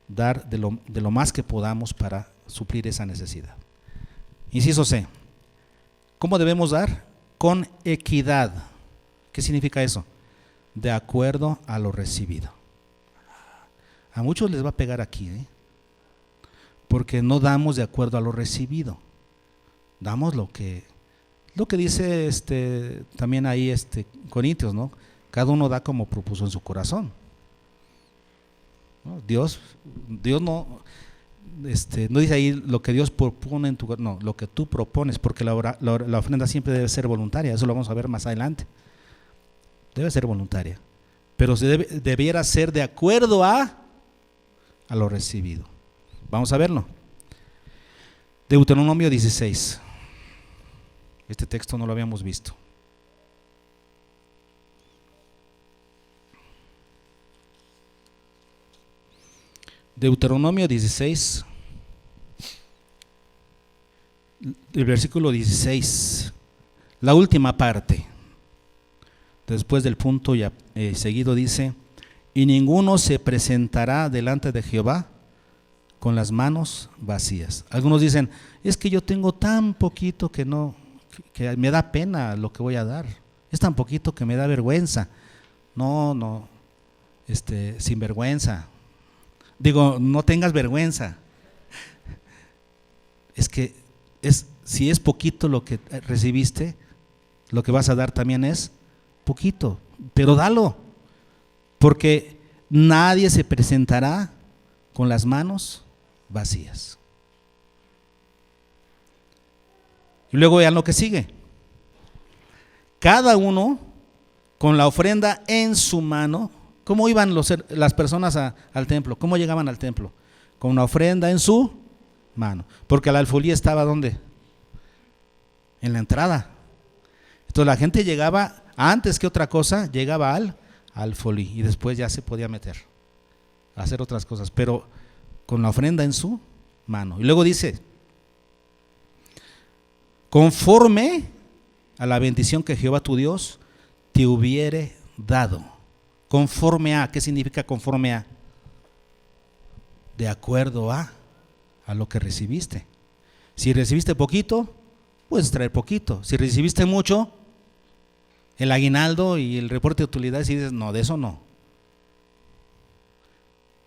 dar de lo más que podamos para suplir esa necesidad. Inciso C. ¿Cómo debemos dar? Con equidad. ¿Qué significa eso? De acuerdo a lo recibido. A muchos les va a pegar aquí, porque no damos de acuerdo a lo recibido. Damos lo que dice también ahí Corintios, ¿no? Cada uno da como propuso en su corazón, ¿no? Dios no dice ahí lo que Dios propone en tu corazón, no, lo que tú propones, porque la ofrenda siempre debe ser voluntaria. Eso lo vamos a ver más adelante. debe ser voluntaria, pero debiera ser de acuerdo a lo recibido. Vamos a verlo. Deuteronomio 16. Este texto no lo habíamos visto. Deuteronomio 16, el versículo 16, la última parte, después del punto ya seguido dice: y ninguno se presentará delante de Jehová con las manos vacías. Algunos dicen: es que yo tengo tan poquito que que me da pena lo que voy a dar, es tan poquito que me da vergüenza. No, sin vergüenza. Digo, no tengas vergüenza. Es que si es poquito lo que recibiste, lo que vas a dar también es poquito, pero dalo, porque nadie se presentará con las manos vacías. Y luego vean lo que sigue: cada uno con la ofrenda en su mano. ¿Cómo iban las personas al templo? ¿Cómo llegaban al templo? Con una ofrenda en su mano, porque la alfolía estaba ¿dónde? En la entrada. Entonces la gente llegaba, antes que otra cosa, llegaba al alfolí y después ya se podía meter a hacer otras cosas, pero con la ofrenda en su mano. Y luego dice: conforme a la bendición que Jehová tu Dios te hubiere dado. Conforme a, ¿qué significa conforme a? De acuerdo a lo que recibiste. Si recibiste poquito, puedes traer poquito. Si recibiste mucho, el aguinaldo y el reporte de utilidades, y dices: no, de eso no.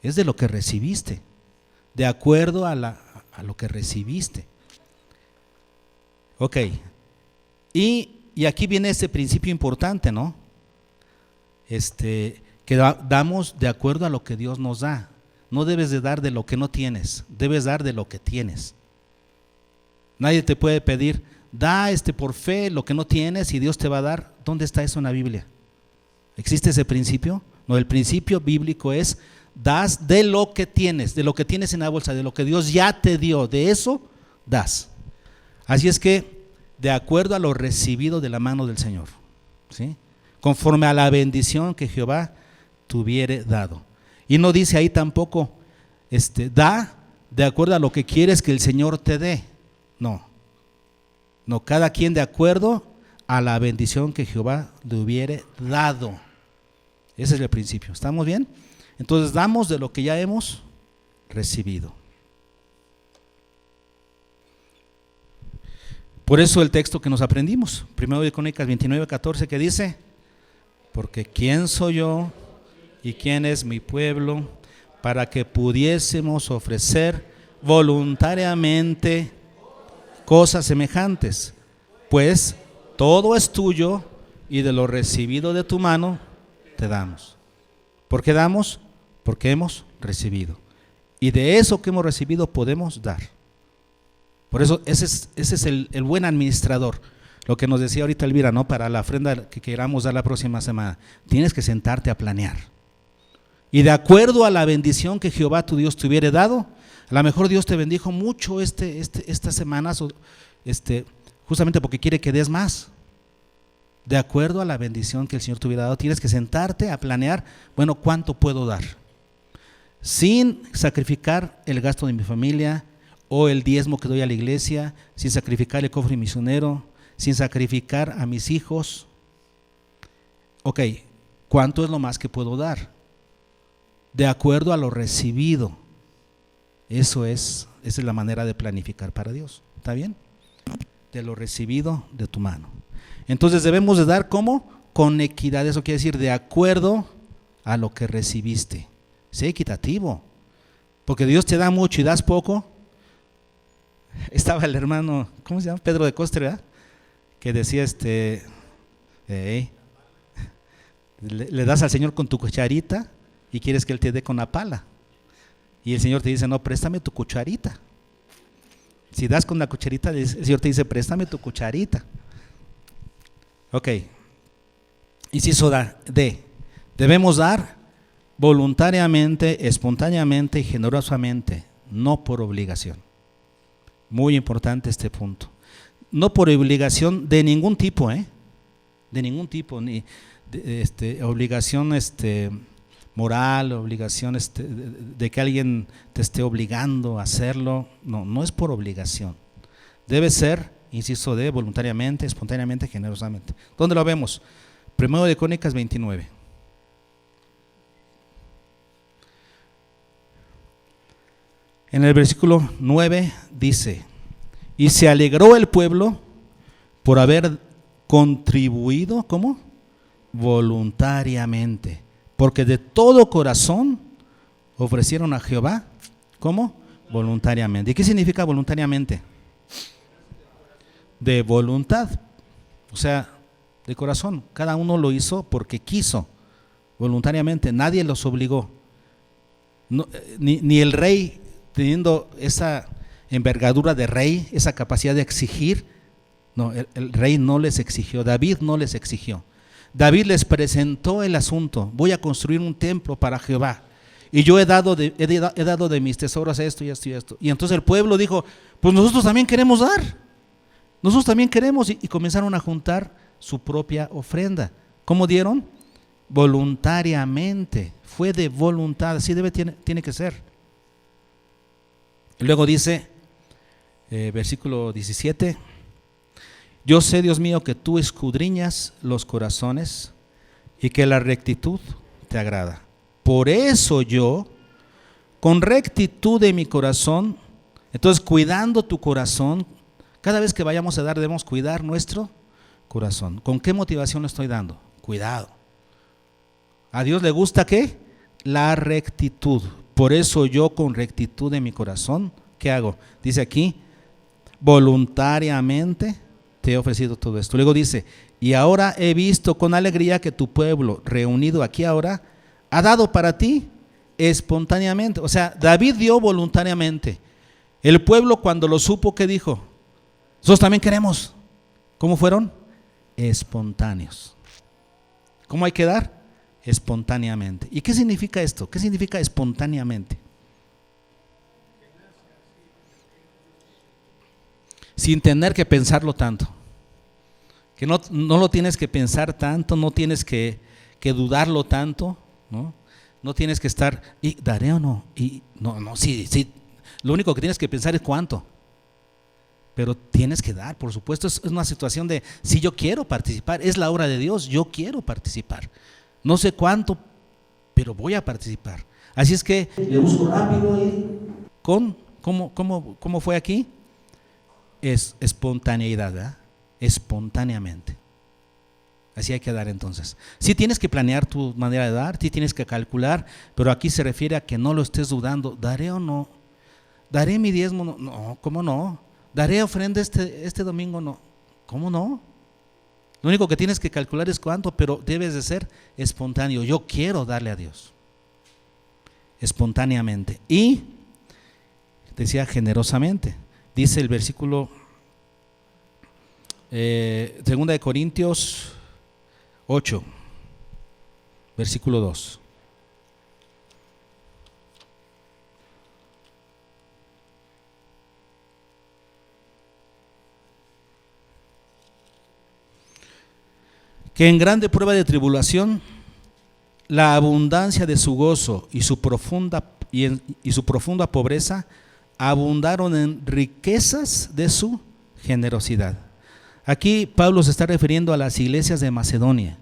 Es de lo que recibiste, de acuerdo a lo que recibiste. Ok, y aquí viene este principio importante, ¿no? Que damos de acuerdo a lo que Dios nos da. No debes de dar de lo que no tienes, debes dar de lo que tienes. Nadie te puede pedir: da por fe lo que no tienes y Dios te va a dar. ¿Dónde está eso en la Biblia? ¿Existe ese principio? No, el principio bíblico es: das de lo que tienes en la bolsa, de lo que Dios ya te dio, de eso das. Así es que, de acuerdo a lo recibido de la mano del Señor, ¿sí? Conforme a la bendición que Jehová te hubiere dado. Y no dice ahí tampoco, da de acuerdo a lo que quieres que el Señor te dé. No, cada quien de acuerdo a la bendición que Jehová le hubiere dado. Ese es el principio, ¿estamos bien? Entonces damos de lo que ya hemos recibido. Por eso el texto que nos aprendimos, 1 de Crónicas 29:14, que dice: porque ¿quién soy yo y quién es mi pueblo para que pudiésemos ofrecer voluntariamente cosas semejantes? Pues todo es tuyo y de lo recibido de tu mano te damos. ¿Por qué damos? Porque hemos recibido. Y de eso que hemos recibido podemos dar. Por eso ese es el buen administrador. Lo que nos decía ahorita Elvira, ¿no? Para la ofrenda que queramos dar la próxima semana, tienes que sentarte a planear. Y de acuerdo a la bendición que Jehová tu Dios te hubiere dado, a lo mejor Dios te bendijo mucho estas semanas, justamente porque quiere que des más. De acuerdo a la bendición que el Señor te hubiera dado, tienes que sentarte a planear, bueno, ¿cuánto puedo dar? Sin sacrificar el gasto de mi familia o el diezmo que doy a la iglesia, sin sacrificar el cofre misionero, sin sacrificar a mis hijos. Ok, ¿cuánto es lo más que puedo dar? De acuerdo a lo recibido. Esa es la manera de planificar para Dios. ¿Está bien? De lo recibido de tu mano. Entonces debemos de dar ¿cómo? Con equidad. Eso quiere decir de acuerdo a lo que recibiste. Sé equitativo. Porque Dios te da mucho y das poco. Estaba el hermano, ¿cómo se llama? Pedro de Costre, ¿verdad? Que decía le das al Señor con tu cucharita y quieres que Él te dé con la pala. Y el Señor te dice: no, préstame tu cucharita. Si das con la cucharita, el Señor te dice: préstame tu cucharita. Ok, Inciso D. Debemos dar voluntariamente, espontáneamente y generosamente, no por obligación. Muy importante este punto. No por obligación de ningún tipo, de ningún tipo, ni obligación moral, obligación de que alguien te esté obligando a hacerlo. No, no es por obligación. Debe ser, inciso D, voluntariamente, espontáneamente, generosamente. ¿Dónde lo vemos? 1 de Crónicas 29. En el versículo 9 dice: y se alegró el pueblo por haber contribuido, ¿cómo? Voluntariamente, porque de todo corazón ofrecieron a Jehová, ¿cómo? Voluntariamente. ¿Y qué significa voluntariamente? De voluntad, o sea, de corazón. Cada uno lo hizo porque quiso, voluntariamente. Nadie los obligó. No, ni el rey, teniendo esa envergadura de rey, esa capacidad de exigir, no, el rey no les exigió. David no les exigió. David les presentó el asunto: voy a construir un templo para Jehová, y yo he dado de mis tesoros esto y esto y esto. Y entonces el pueblo dijo: pues nosotros también queremos dar, nosotros también queremos. Y comenzaron a juntar su propia ofrenda. ¿Cómo dieron? Voluntariamente. Fue de voluntad. Así tiene que ser. Y luego dice, versículo 17: yo sé, Dios mío, que tú escudriñas los corazones y que la rectitud te agrada. Por eso yo, con rectitud de mi corazón, entonces cuidando tu corazón, cada vez que vayamos a dar debemos cuidar nuestro corazón. ¿Con qué motivación lo estoy dando? Cuidado. ¿A Dios le gusta qué? La rectitud. Por eso yo, con rectitud de mi corazón, ¿qué hago? Dice aquí, voluntariamente te he ofrecido todo esto. Luego dice: y ahora he visto con alegría que tu pueblo, reunido aquí ahora, ha dado para ti espontáneamente. O sea, David dio voluntariamente. El pueblo, cuando lo supo, ¿qué dijo? Nosotros también queremos. ¿Cómo fueron? Espontáneos. ¿Cómo hay que dar? Espontáneamente. ¿Y qué significa esto? ¿Qué significa espontáneamente? Sin tener que pensarlo tanto. Que no lo tienes que pensar tanto, no tienes que dudarlo tanto, ¿no? No tienes que estar, ¿y daré o no? Y no, sí. Lo único que tienes que pensar es cuánto. Pero tienes que dar, por supuesto. Es una situación de, si yo quiero participar, es la obra de Dios, yo quiero participar. No sé cuánto, pero voy a participar. Así es que le busco rápido ¿cómo fue aquí? Es espontaneidad, ¿verdad? Espontáneamente. Así hay que dar entonces. Sí tienes que planear tu manera de dar, sí tienes que calcular, pero aquí se refiere a que no lo estés dudando. ¿Daré o no? ¿Daré mi diezmo? No, ¿cómo no? ¿Daré ofrenda este domingo? No, ¿cómo no? Lo único que tienes que calcular es cuánto, pero debes de ser espontáneo. Yo quiero darle a Dios espontáneamente. Y decía generosamente. Dice el versículo 2 de Corintios 8, versículo 2. Que en grande prueba de tribulación, la abundancia de su gozo y su profunda pobreza abundaron en riquezas de su generosidad. Aquí Pablo se está refiriendo a las iglesias de Macedonia,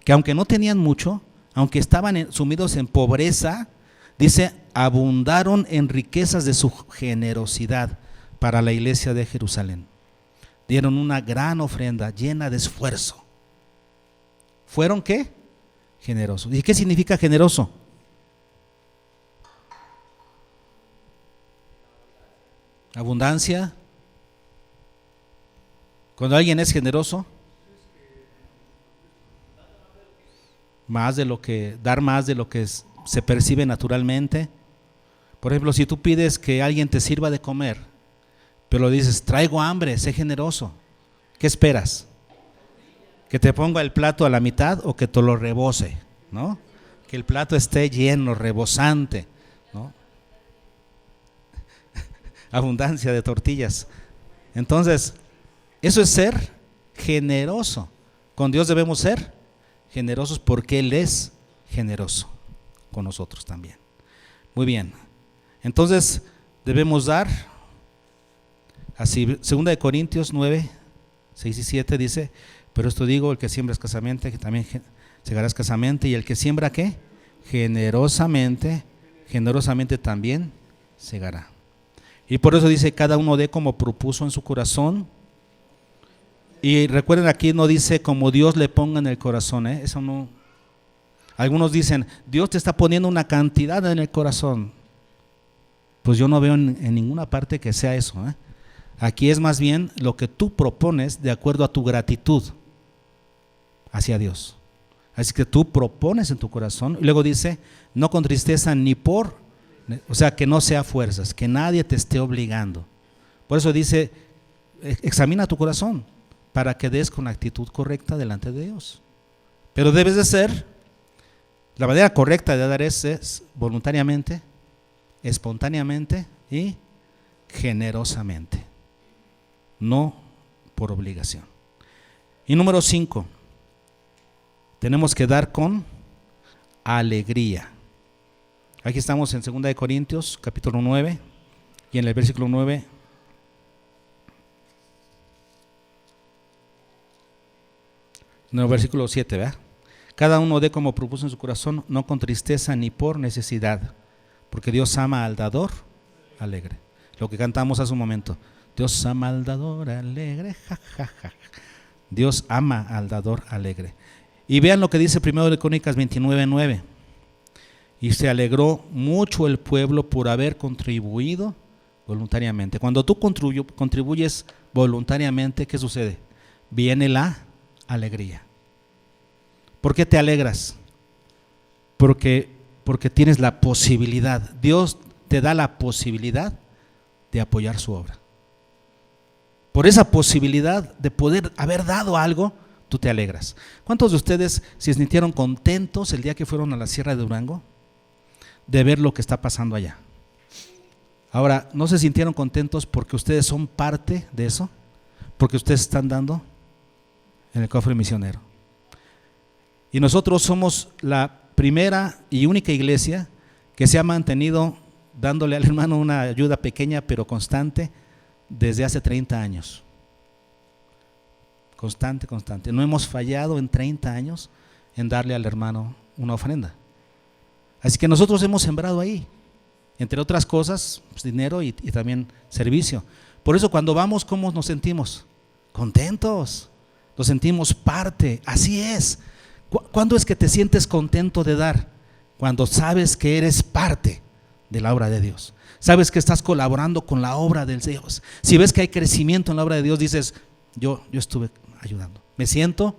que aunque no tenían mucho, aunque estaban sumidos en pobreza, dice, abundaron en riquezas de su generosidad para la iglesia de Jerusalén. Dieron una gran ofrenda llena de esfuerzo. ¿Fueron qué? Generosos. ¿Y qué significa generoso? Abundancia. Cuando alguien es generoso, dar más de lo que se percibe naturalmente. Por ejemplo, si tú pides que alguien te sirva de comer, pero dices, traigo hambre, sé generoso, ¿qué esperas? Que te ponga el plato a la mitad o que te lo rebose, ¿no? Que el plato esté lleno, rebosante, ¿no? Abundancia de tortillas. Entonces, eso es ser generoso. Con Dios debemos ser generosos porque Él es generoso con nosotros también. Muy bien. Entonces, debemos dar, así, 2 Corintios 9, 6 y 7 dice: pero esto digo, el que siembra escasamente, que también segará escasamente, y el que siembra, ¿qué? Generosamente también segará. Y por eso dice: cada uno dé como propuso en su corazón. Y recuerden, aquí no dice como Dios le ponga en el corazón, eso no. Algunos dicen: Dios te está poniendo una cantidad en el corazón. Pues yo no veo en ninguna parte que sea eso, Aquí es más bien lo que tú propones de acuerdo a tu gratitud hacia Dios. Así que tú propones en tu corazón, y luego dice: no con tristeza ni por, o sea, que no sea fuerzas, que nadie te esté obligando. Por eso dice: examina tu corazón para que des con actitud correcta delante de Dios. Pero debes de ser, la manera correcta de dar es voluntariamente, espontáneamente y generosamente, no por obligación. Y número 5, tenemos que dar con alegría. Aquí estamos en 2 Corintios capítulo 9 y en el versículo 9 no, versículo 7, ¿verdad? Cada uno dé como propuso en su corazón, no con tristeza ni por necesidad, porque Dios ama al dador alegre. Lo que cantamos hace un momento: Dios ama al dador alegre, ja, ja, ja. Dios ama al dador alegre. Y vean lo que dice 1 Crónicas 29:9. Y se alegró mucho el pueblo por haber contribuido voluntariamente. Cuando tú contribuyes voluntariamente, ¿qué sucede? Viene la alegría. ¿Por qué te alegras? Porque tienes la posibilidad. Dios te da la posibilidad de apoyar su obra. Por esa posibilidad de poder haber dado algo, tú te alegras. ¿Cuántos de ustedes se sintieron contentos el día que fueron a la Sierra de Durango de ver lo que está pasando allá? Ahora, ¿no se sintieron contentos porque ustedes son parte de eso? Porque ustedes están dando en el cofre misionero. Y nosotros somos la primera y única iglesia que se ha mantenido dándole al hermano una ayuda pequeña pero constante desde hace 30 años. Constante. No hemos fallado en 30 años en darle al hermano una ofrenda. Así que nosotros hemos sembrado ahí, entre otras cosas, pues, dinero y también servicio. Por eso cuando vamos, ¿cómo nos sentimos? Contentos, nos sentimos parte. Así es. ¿Cuándo es que te sientes contento de dar? Cuando sabes que eres parte de la obra de Dios. Sabes que estás colaborando con la obra de Dios. Si ves que hay crecimiento en la obra de Dios, dices: yo estuve ayudando. Me siento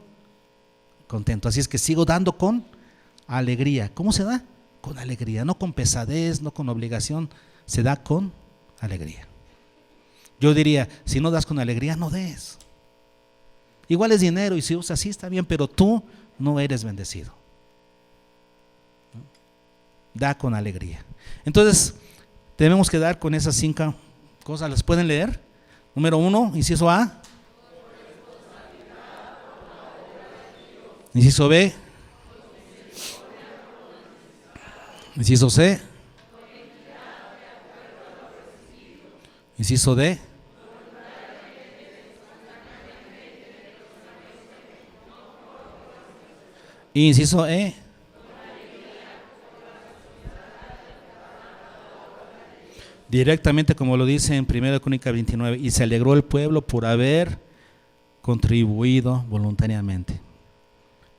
contento. Así es que sigo dando con alegría. ¿Cómo se da? Con alegría, no con pesadez, no con obligación. Se da con alegría. Yo diría: si no das con alegría, no des. Igual es dinero, y si usas así está bien, pero tú no eres bendecido. Da con alegría. Entonces, tenemos que dar con esas 5 cosas. ¿Las pueden leer? Número 1, inciso A. Inciso B. Inciso C. Inciso D. Inciso E. Directamente, como lo dice en 1 Crónicas 29, y se alegró el pueblo por haber contribuido voluntariamente.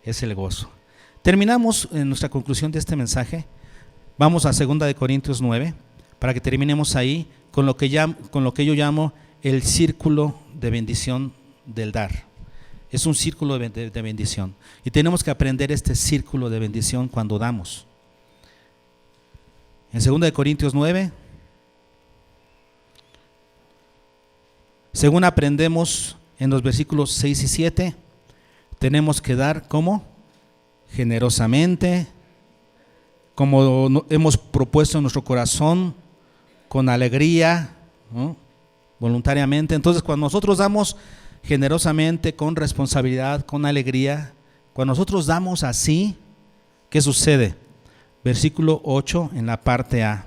Es el gozo. Terminamos en nuestra conclusión de este mensaje. Vamos a 2 Corintios 9 para que terminemos ahí con lo que yo llamo el círculo de bendición del dar. Es un círculo de bendición y tenemos que aprender este círculo de bendición cuando damos. En 2 Corintios 9, según aprendemos en los versículos 6 y 7, tenemos que dar ¿cómo? Generosamente, como hemos propuesto en nuestro corazón, con alegría, ¿no? Voluntariamente. Entonces, cuando nosotros damos generosamente, con responsabilidad, con alegría, cuando nosotros damos así, ¿qué sucede? Versículo 8 en la parte A.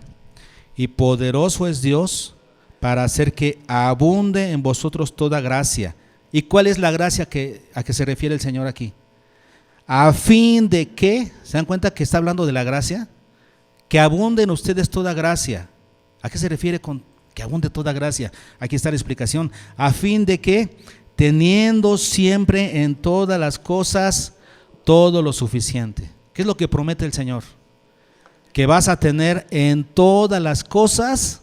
Y poderoso es Dios para hacer que abunde en vosotros toda gracia. ¿Y cuál es la gracia a que se refiere el Señor aquí? A fin de que, ¿se dan cuenta que está hablando de la gracia? Que abunde en ustedes toda gracia. ¿A qué se refiere con que abunde toda gracia? Aquí está la explicación. A fin de que, teniendo siempre en todas las cosas todo lo suficiente. ¿Qué es lo que promete el Señor? Que vas a tener en todas las cosas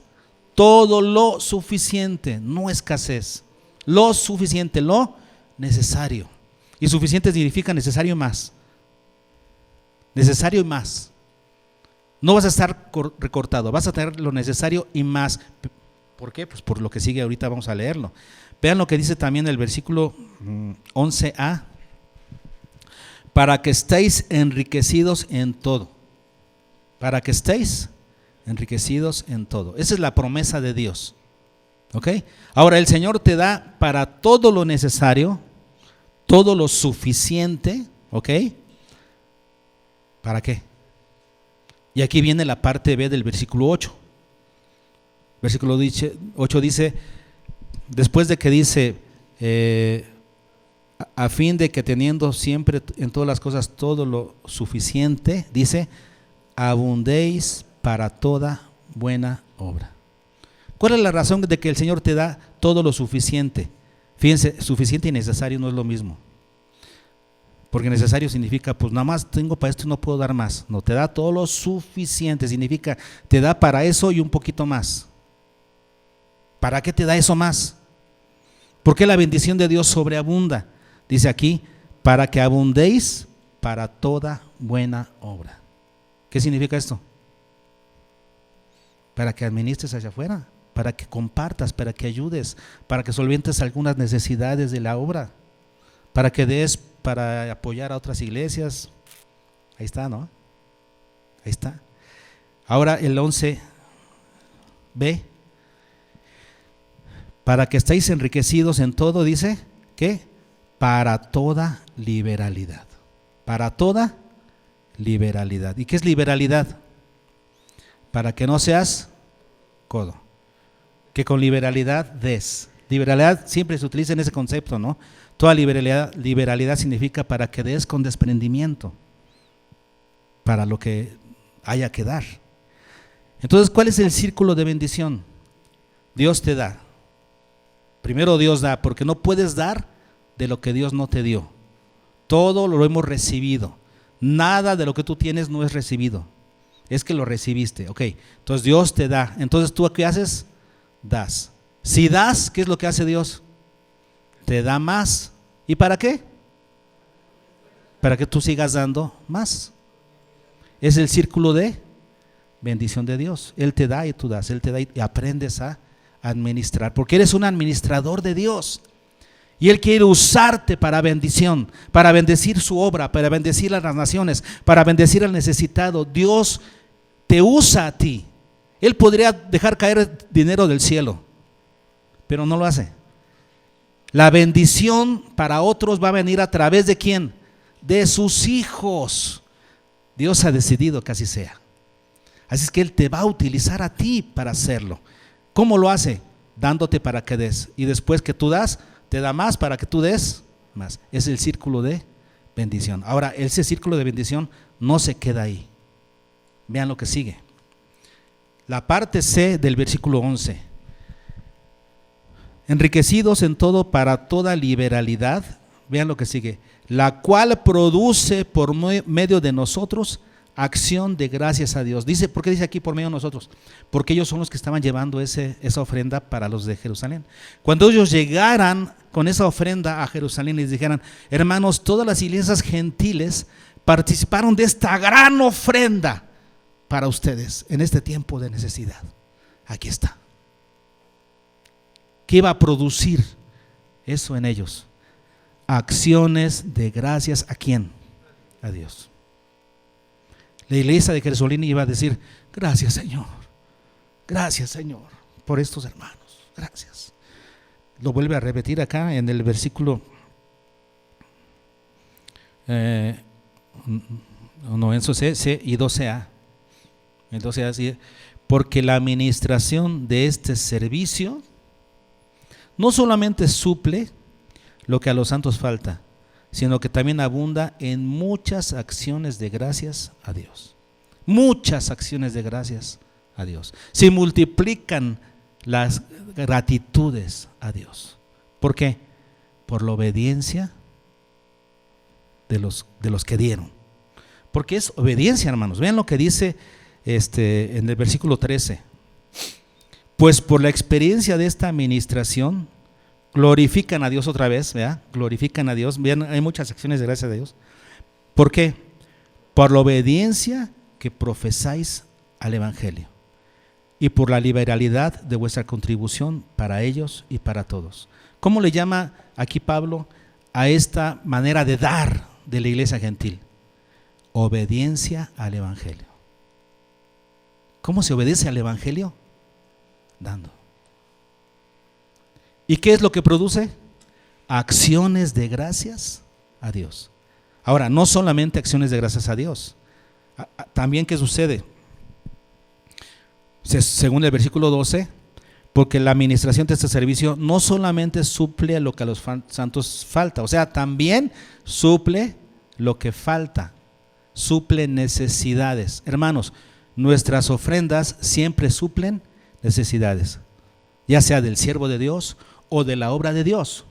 todo lo suficiente, no escasez. Lo suficiente, lo necesario. Y suficiente significa necesario y más. Necesario y más. No vas a estar recortado, vas a tener lo necesario y más. ¿Por qué? Pues por lo que sigue, ahorita vamos a leerlo. Vean lo que dice también el versículo 11a. Para que estéis enriquecidos en todo. Para que estéis enriquecidos en todo. Esa es la promesa de Dios. ¿Ok? Ahora el Señor te da para todo lo necesario, todo lo suficiente. ¿Ok? ¿Para qué? Y aquí viene la parte B del versículo 8. Versículo 8 dice, después de que dice, a fin de que teniendo siempre en todas las cosas todo lo suficiente, dice, abundéis para toda buena obra. ¿Cuál es la razón de que el Señor te da todo lo suficiente? Fíjense, suficiente y necesario no es lo mismo. Porque necesario significa, pues nada más tengo para esto y no puedo dar más. No, te da todo lo suficiente, significa, te da para eso y un poquito más. ¿Para qué te da eso más? Porque la bendición de Dios sobreabunda. Dice aquí, para que abundéis para toda buena obra. ¿Qué significa esto? Para que administres hacia afuera, para que compartas, para que ayudes, para que solventes algunas necesidades de la obra, para que des para apoyar a otras iglesias. Ahí está, ¿no? Ahí está. Ahora el 11b. Para que estéis enriquecidos en todo, dice, ¿qué? Para toda liberalidad. Para toda liberalidad. ¿Y qué es liberalidad? Para que no seas codo. Que con liberalidad des. Liberalidad siempre se utiliza en ese concepto, ¿no? Toda liberalidad significa para que des con desprendimiento, para lo que haya que dar. Entonces, ¿cuál es el círculo de bendición? Dios te da. Primero Dios da, porque no puedes dar de lo que Dios no te dio. Todo lo hemos recibido. Nada de lo que tú tienes no es recibido. Es que lo recibiste. Ok, entonces Dios te da. Entonces, ¿tú qué haces? Das. Si das, ¿qué es lo que hace Dios? Te da más. ¿Y para qué? Para que tú sigas dando más. Es el círculo de bendición de Dios. Él te da y tú das. Él te da y aprendes a administrar. Porque eres un administrador de Dios. Y Él quiere usarte para bendición, para bendecir su obra, para bendecir a las naciones, para bendecir al necesitado. Dios te usa a ti. Él podría dejar caer dinero del cielo, pero no lo hace. La bendición para otros va a venir a través de ¿quién? De sus hijos. Dios ha decidido que así sea. Así es que Él te va a utilizar a ti para hacerlo. ¿Cómo lo hace? Dándote para que des. Y después que tú das, te da más para que tú des más. Es el círculo de bendición. Ahora, ese círculo de bendición no se queda ahí. Vean lo que sigue. La parte C del versículo 11. Enriquecidos en todo para toda liberalidad. Vean lo que sigue. La cual produce por medio de nosotros acción de gracias a Dios. Dice, ¿por qué dice aquí por medio de nosotros? Porque ellos son los que estaban llevando esa ofrenda para los de Jerusalén. Cuando ellos llegaran con esa ofrenda a Jerusalén, les dijeran, hermanos, todas las iglesias gentiles participaron de esta gran ofrenda para ustedes en este tiempo de necesidad. Aquí está. ¿Qué iba a producir eso en ellos? acciones de gracias. ¿A quién? A Dios. La iglesia de Jerusalén iba a decir: gracias, Señor, por estos hermanos, gracias. Lo vuelve a repetir acá en el versículo en su C y 12a. Entonces así, porque la administración de este servicio no solamente suple lo que a los santos falta, sino que también abunda en muchas acciones de gracias a Dios. Muchas acciones de gracias a Dios. Se multiplican las gratitudes a Dios. ¿Por qué? Por la obediencia de los que dieron. Porque es obediencia, hermanos. Vean lo que dice en el versículo 13. Pues por la experiencia de esta administración glorifican a Dios otra vez, ¿verdad? Glorifican a Dios. Vean, hay muchas acciones de gracias a Dios. ¿Por qué? Por la obediencia que profesáis al Evangelio y por la liberalidad de vuestra contribución para ellos y para todos. ¿Cómo le llama aquí Pablo a esta manera de dar de la iglesia gentil? Obediencia al Evangelio. ¿Cómo se obedece al Evangelio? Dando. ¿Y qué es lo que produce? Acciones de gracias a Dios. Ahora, no solamente acciones de gracias a Dios. También, ¿qué sucede? Según el versículo 12, porque la administración de este servicio no solamente suple lo que a los santos falta, o sea, también suple lo que falta, suple necesidades. Hermanos, nuestras ofrendas siempre suplen necesidades, ya sea del siervo de Dios o de la obra de Dios.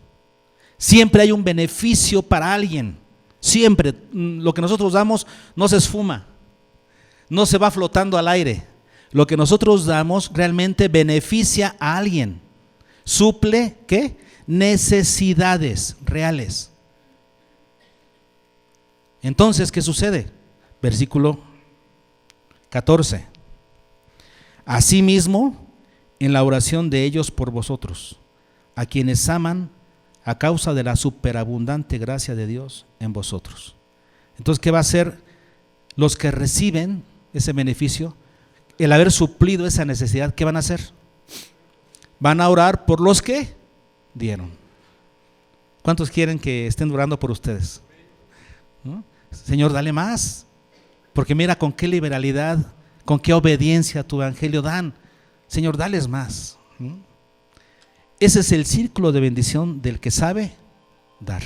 Siempre hay un beneficio para alguien. Siempre lo que nosotros damos no se esfuma, no se va flotando al aire. Lo que nosotros damos realmente beneficia a alguien. Suple, ¿qué? Necesidades reales. Entonces, ¿qué sucede? Versículo 14. Asimismo, en la oración de ellos por vosotros, a quienes aman a causa de la superabundante gracia de Dios en vosotros. Entonces, ¿qué va a hacer los que reciben ese beneficio? El haber suplido esa necesidad, ¿qué van a hacer? Van a orar por los que dieron. ¿Cuántos quieren que estén orando por ustedes? ¿No? Señor, dale más, porque mira con qué liberalidad, con qué obediencia a tu evangelio dan. Señor, dales más. Ese es el círculo de bendición del que sabe dar.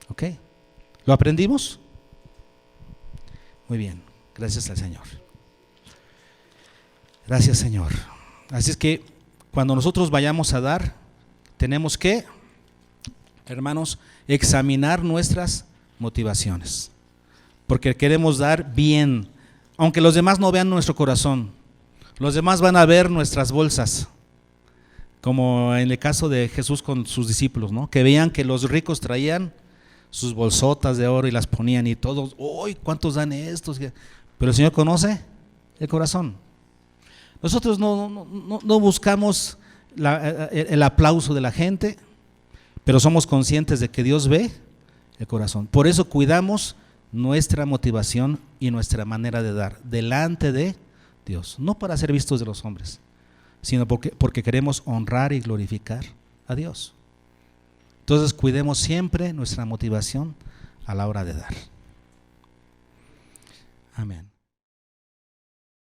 ¿Ok? ¿Lo aprendimos? Muy bien, gracias al Señor. Gracias, Señor. Así es que cuando nosotros vayamos a dar, tenemos que, hermanos, examinar nuestras motivaciones, porque queremos dar bien, aunque los demás no vean nuestro corazón. Los demás van a ver nuestras bolsas, como en el caso de Jesús con sus discípulos, ¿no? Que veían que los ricos traían sus bolsotas de oro y las ponían, y todos, ¡uy! ¿Cuántos dan estos? Pero el Señor conoce el corazón. Nosotros no buscamos el aplauso de la gente, pero somos conscientes de que Dios ve el corazón. Por eso cuidamos nuestra motivación y nuestra manera de dar delante de Dios, no para ser vistos de los hombres, sino porque queremos honrar y glorificar a Dios. Entonces cuidemos siempre nuestra motivación a la hora de dar. Amén.